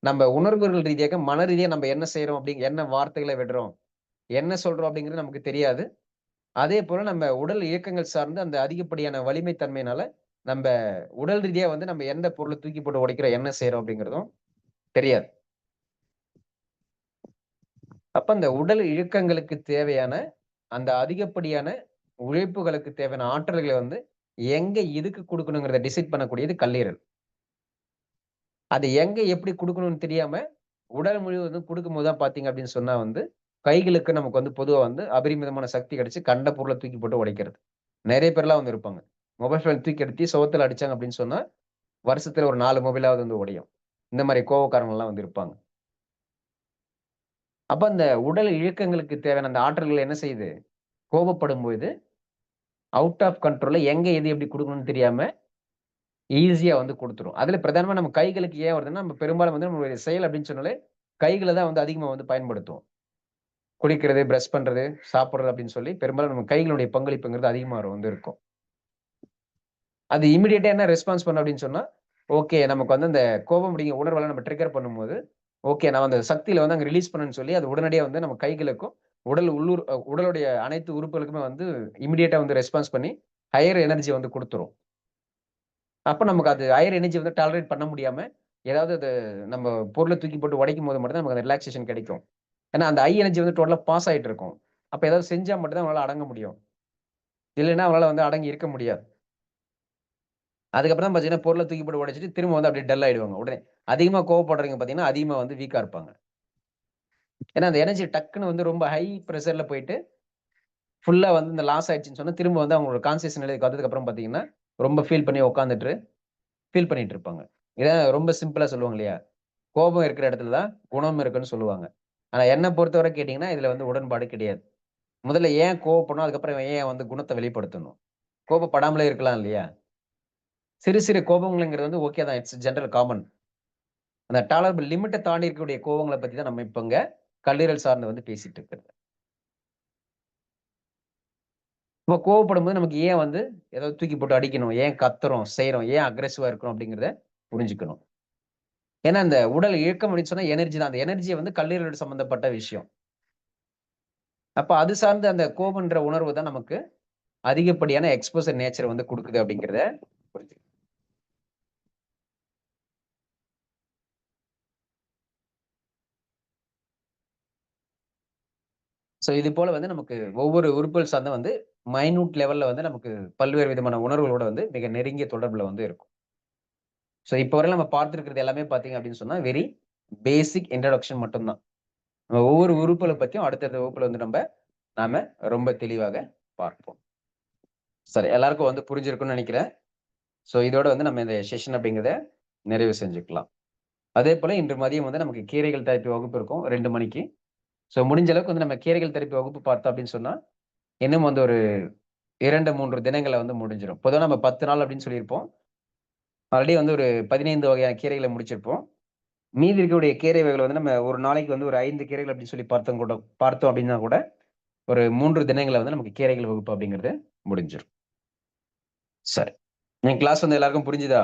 நம்ம உணர்வுகள் ரீதியாக, மன ரீதியா நம்ம என்ன செய்றோம் என்ன வார்த்தைகள விடுறோம்? என்ன சொல்றோம் அப்படிங்கிறது நமக்கு தெரியாது. அதேபோல நம்ம உடல் இயக்கங்கள் சார்ந்து அந்த அதிகப்படியான வலிமை தன்மையினால, நம்ப உடல் ரீதியா வந்து நம்ம எந்த பொருள தூக்கி போட்டு உடைக்கிறோம், என்ன செய்றோம் அப்படிங்கிறதும் தெரியாது. அப்ப அந்த உடல் இயக்கங்களுக்கு தேவையான, அந்த அதிகப்படியான உழைப்புகளுக்கு தேவையான ஆற்றல்கள வந்து, எங்க எதுக்கு குடுக்கணுங்கிறத டிசைட் பண்ணக்கூடியது கல்லீரல். அது எங்க எப்படி குடுக்கணும்னு தெரியாம, உடல் முழுவதும் குடுக்கும்போது தான் பார்த்தீங்க அப்படின்னு சொன்னா வந்து, கைகளுக்கு நமக்கு வந்து பொதுவா வந்து அபரிமிதமான சக்தி கிடைச்சு, கண்ட பொருள தூக்கி போட்டு உடைக்கிறது. நெறைய பேர்லாம் வந்து இருப்பாங்க. மொபைல் ஃபோன் தூக்கி எடுத்து சுவத்துல அடிச்சாங்க அப்படின்னு சொன்னா, வருஷத்துல ஒரு 4 மொபைலாவது வந்து உடையும். இந்த மாரி கோவக்காரங்கலாம் வந்து இருப்பாங்க. அப்ப அந்த உடல் இயக்கங்களுக்கு தேவையான அந்த ஆற்றல்கள் என்ன செய்யுது? கோபப்படும்போது, அவுட் ஆஃப் கண்ட்ரோல்ல எங்க எது எப்படி குடுக்கணும்னு தெரியாம, ஈஸியா வந்து குடுத்துரும். அதுல பிரதானமா நம்ம கைகளுக்கு ஏன் வருதுன்னா, நம்ம பெரும்பாலும் வந்து நம்மளுடைய செயல் அப்படின்னு சொன்னாலே, கைகள தான் வந்து அதிகமா வந்து பயன்படுத்துவோம். குளிக்கிறது, பிரஷ் பண்றது, சாப்பிடுறது அப்படின்னு சொல்லி பெரும்பாலும் நம்ம கைகளுடைய பங்களிப்புங்கிறது அதிகமா வந்து இருக்கும். அது இமிடியேட்டா என்ன ரெஸ்பான்ஸ் பண்ணும் அப்படின்னு சொன்னா, ஓகே நமக்கு வந்து அந்த கோபம் அப்படிங்கிற உணர்வெல்லாம் நம்ம ட்ரிக்கர் பண்ணும்போது, ஓகே நம்ம அந்த சக்தியில வந்து அங்க ரிலீஸ் பண்ணணும்னு சொல்லி, அது உடனடியா வந்து நம்ம கைகளுக்கும், உடலுடைய அனைத்து உறுப்புகளுக்குமே வந்து இமிடியேட்டா வந்து ரெஸ்பான்ஸ் பண்ணி, ஹையர் எனர்ஜி வந்து குடுத்துரும். அப்ப நமக்கு அது ஹையர் எனர்ஜி வந்து டாலரேட் பண்ண முடியாம, ஏதாவது அது நம்ம பொருள தூக்கி போட்டு உடைக்கும்போது மட்டும் தான் நமக்கு அந்த ரிலாக்சேஷன் கிடைக்கும். ஏன்னா, அந்த ஹை எனர்ஜி வந்து டோட்டலா பாஸ் ஆயிட்டு இருக்கும். அப்ப ஏதாவது செஞ்சா மட்டும் தான் அவங்களால அடங்க முடியும். இல்லைன்னா அவங்களால வந்து அடங்கி இருக்க முடியாது. அதுக்கப்புறம் தான் பார்த்தீங்கன்னா, பொருள தூக்கி போட்டு உடைச்சுட்டு திரும்ப வந்து அப்படியே டல் ஆயிடுவாங்க. உடனே அதிகமா கோவப்படுறவங்க பார்த்தீங்கன்னா, அதிகமா வந்து வீக்கா இருப்பாங்க. ஏன்னா, அந்த எனர்ஜி டக்குன்னு வந்து ரொம்ப ஹை பிரஷர்ல போயிட்டு, ஃபுல்லா வந்து இந்த லாஸ் ஆயிடுச்சுன்னு சொன்னா, திரும்ப வந்து அவங்களோட கான்ஷியஸ் நிலைக்கு வந்ததுக்கு அப்புறம் பார்த்தீங்கன்னா, ரொம்ப ஃபீல் பண்ணி உட்கார்ந்துட்டு, ஃபீல் பண்ணிட்டு இருப்பாங்க. இதான் ரொம்ப சிம்பிளா சொல்லுவாங்க இல்லையா? கோபம் இருக்கிற இடத்துல தான் குணம் இருக்குன்னு சொல்லுவாங்க. ஆனா என்ன பொறுத்தவரை கேட்டீங்கன்னா, இதுல வந்து உடன்பாடு கிடையாது. முதல்ல ஏன் கோவப்படணும்? அதுக்கப்புறம் ஏன் வந்து குணத்த வெளிப்படுத்தணும்? கோபப்படாமலே இருக்கலாம் இல்லையா? சிறு சிறு கோபங்கள்ங்கிறது வந்து ஓகே தான். It's general common. அந்த டாலரபிள் லிமிட்ட தாண்டி இருக்கக்கூடிய கோவங்கள பத்தி தான் நம்ம இப்ப இங்க கல்லீரல் சார்ந்து வந்து பேசிட்டு இருக்கிறது. இப்போ கோவப்படும்போது நமக்கு ஏன் வந்து ஏதாவது தூக்கி போட்டு அடிக்கணும், ஏன் கத்துறோம், செய்றோம், ஏன் அக்ரெசிவா இருக்கிறோம் அப்படிங்கிறத புரிஞ்சுக்கணும். ஏன்னா இந்த உடல் இயக்கம் அப்படின்னு சொன்னா எனர்ஜி தான். அந்த எனர்ஜியை வந்து கல்லீரலோட சம்பந்தப்பட்ட விஷயம். அப்ப அது சார்ந்த அந்த கோபம்ன்ற உணர்வு தான் நமக்கு அதிகப்படியான எக்ஸ்போசர் நேச்சர் வந்து குடுக்குது அப்படிங்கிறத புரிஞ்சுக்கணும். சோ இது போல வந்து நமக்கு ஒவ்வொரு உறுப்புகள் சார்ந்த வந்து மைன்யூட் லெவல்ல வந்து நமக்கு பல்வேறு விதமான உணர்வுகளோட வந்து மிக நெருங்கிய தொடர்புல வந்து இருக்கும். சோ இப்போ வரை நம்ம பார்த்திருக்கிறது எல்லாமே பார்த்தீங்க அப்படின்னு சொன்னா வெரி பேசிக் இன்ட்ரோடக்ஷன் மட்டும் தான். நம்ம ஒவ்வொரு உறுப்புகள பத்தியும் அடுத்தடுத்த வகுப்புல வந்து நாம ரொம்ப தெளிவாக பார்ப்போம். சரி, எல்லாருக்கும் வந்து புரிஞ்சிருக்கும்னு நினைக்கிறேன். சோ இதோட வந்து நம்ம இந்த செஷன் அப்படிங்கிறத நிறைவு செஞ்சுக்கலாம். அதே போல இன்று மதியம் வந்து நமக்கு கீரைகள் தெரப்பி வகுப்பு இருக்கும் 2 மணிக்கு. சோ முடிஞ்ச அளவுக்கு வந்து நம்ம கீரைகள் தெரப்பி வகுப்பு பார்த்தோம் அப்படின்னு சொன்னா, இன்னும் வந்து ஒரு 2, 3 தினங்கள்ல வந்து முடிஞ்சிரும். பொதுவா நம்ம 10 நாள் அப்படின்னு சொல்லியிருப்போம். ஆல்ரெடி வந்து ஒரு 15 வகையான கீரைகள முடிச்சிருப்போம். மீதி இருக்கக்கூடிய கீரை வகைகள வந்து நம்ம ஒரு நாளைக்கு வந்து ஒரு 5 கீரைகள் அப்படின்னு சொல்லி பார்த்தோம் அப்படின்னா கூட, ஒரு 3 தினங்கள்ல வந்து நமக்கு கீரைகள் வகுப்பு அப்படிங்கிறது முடிஞ்சிரும். சரி. என் கிளாஸ் வந்து எல்லாருக்கும் புரிஞ்சுதா?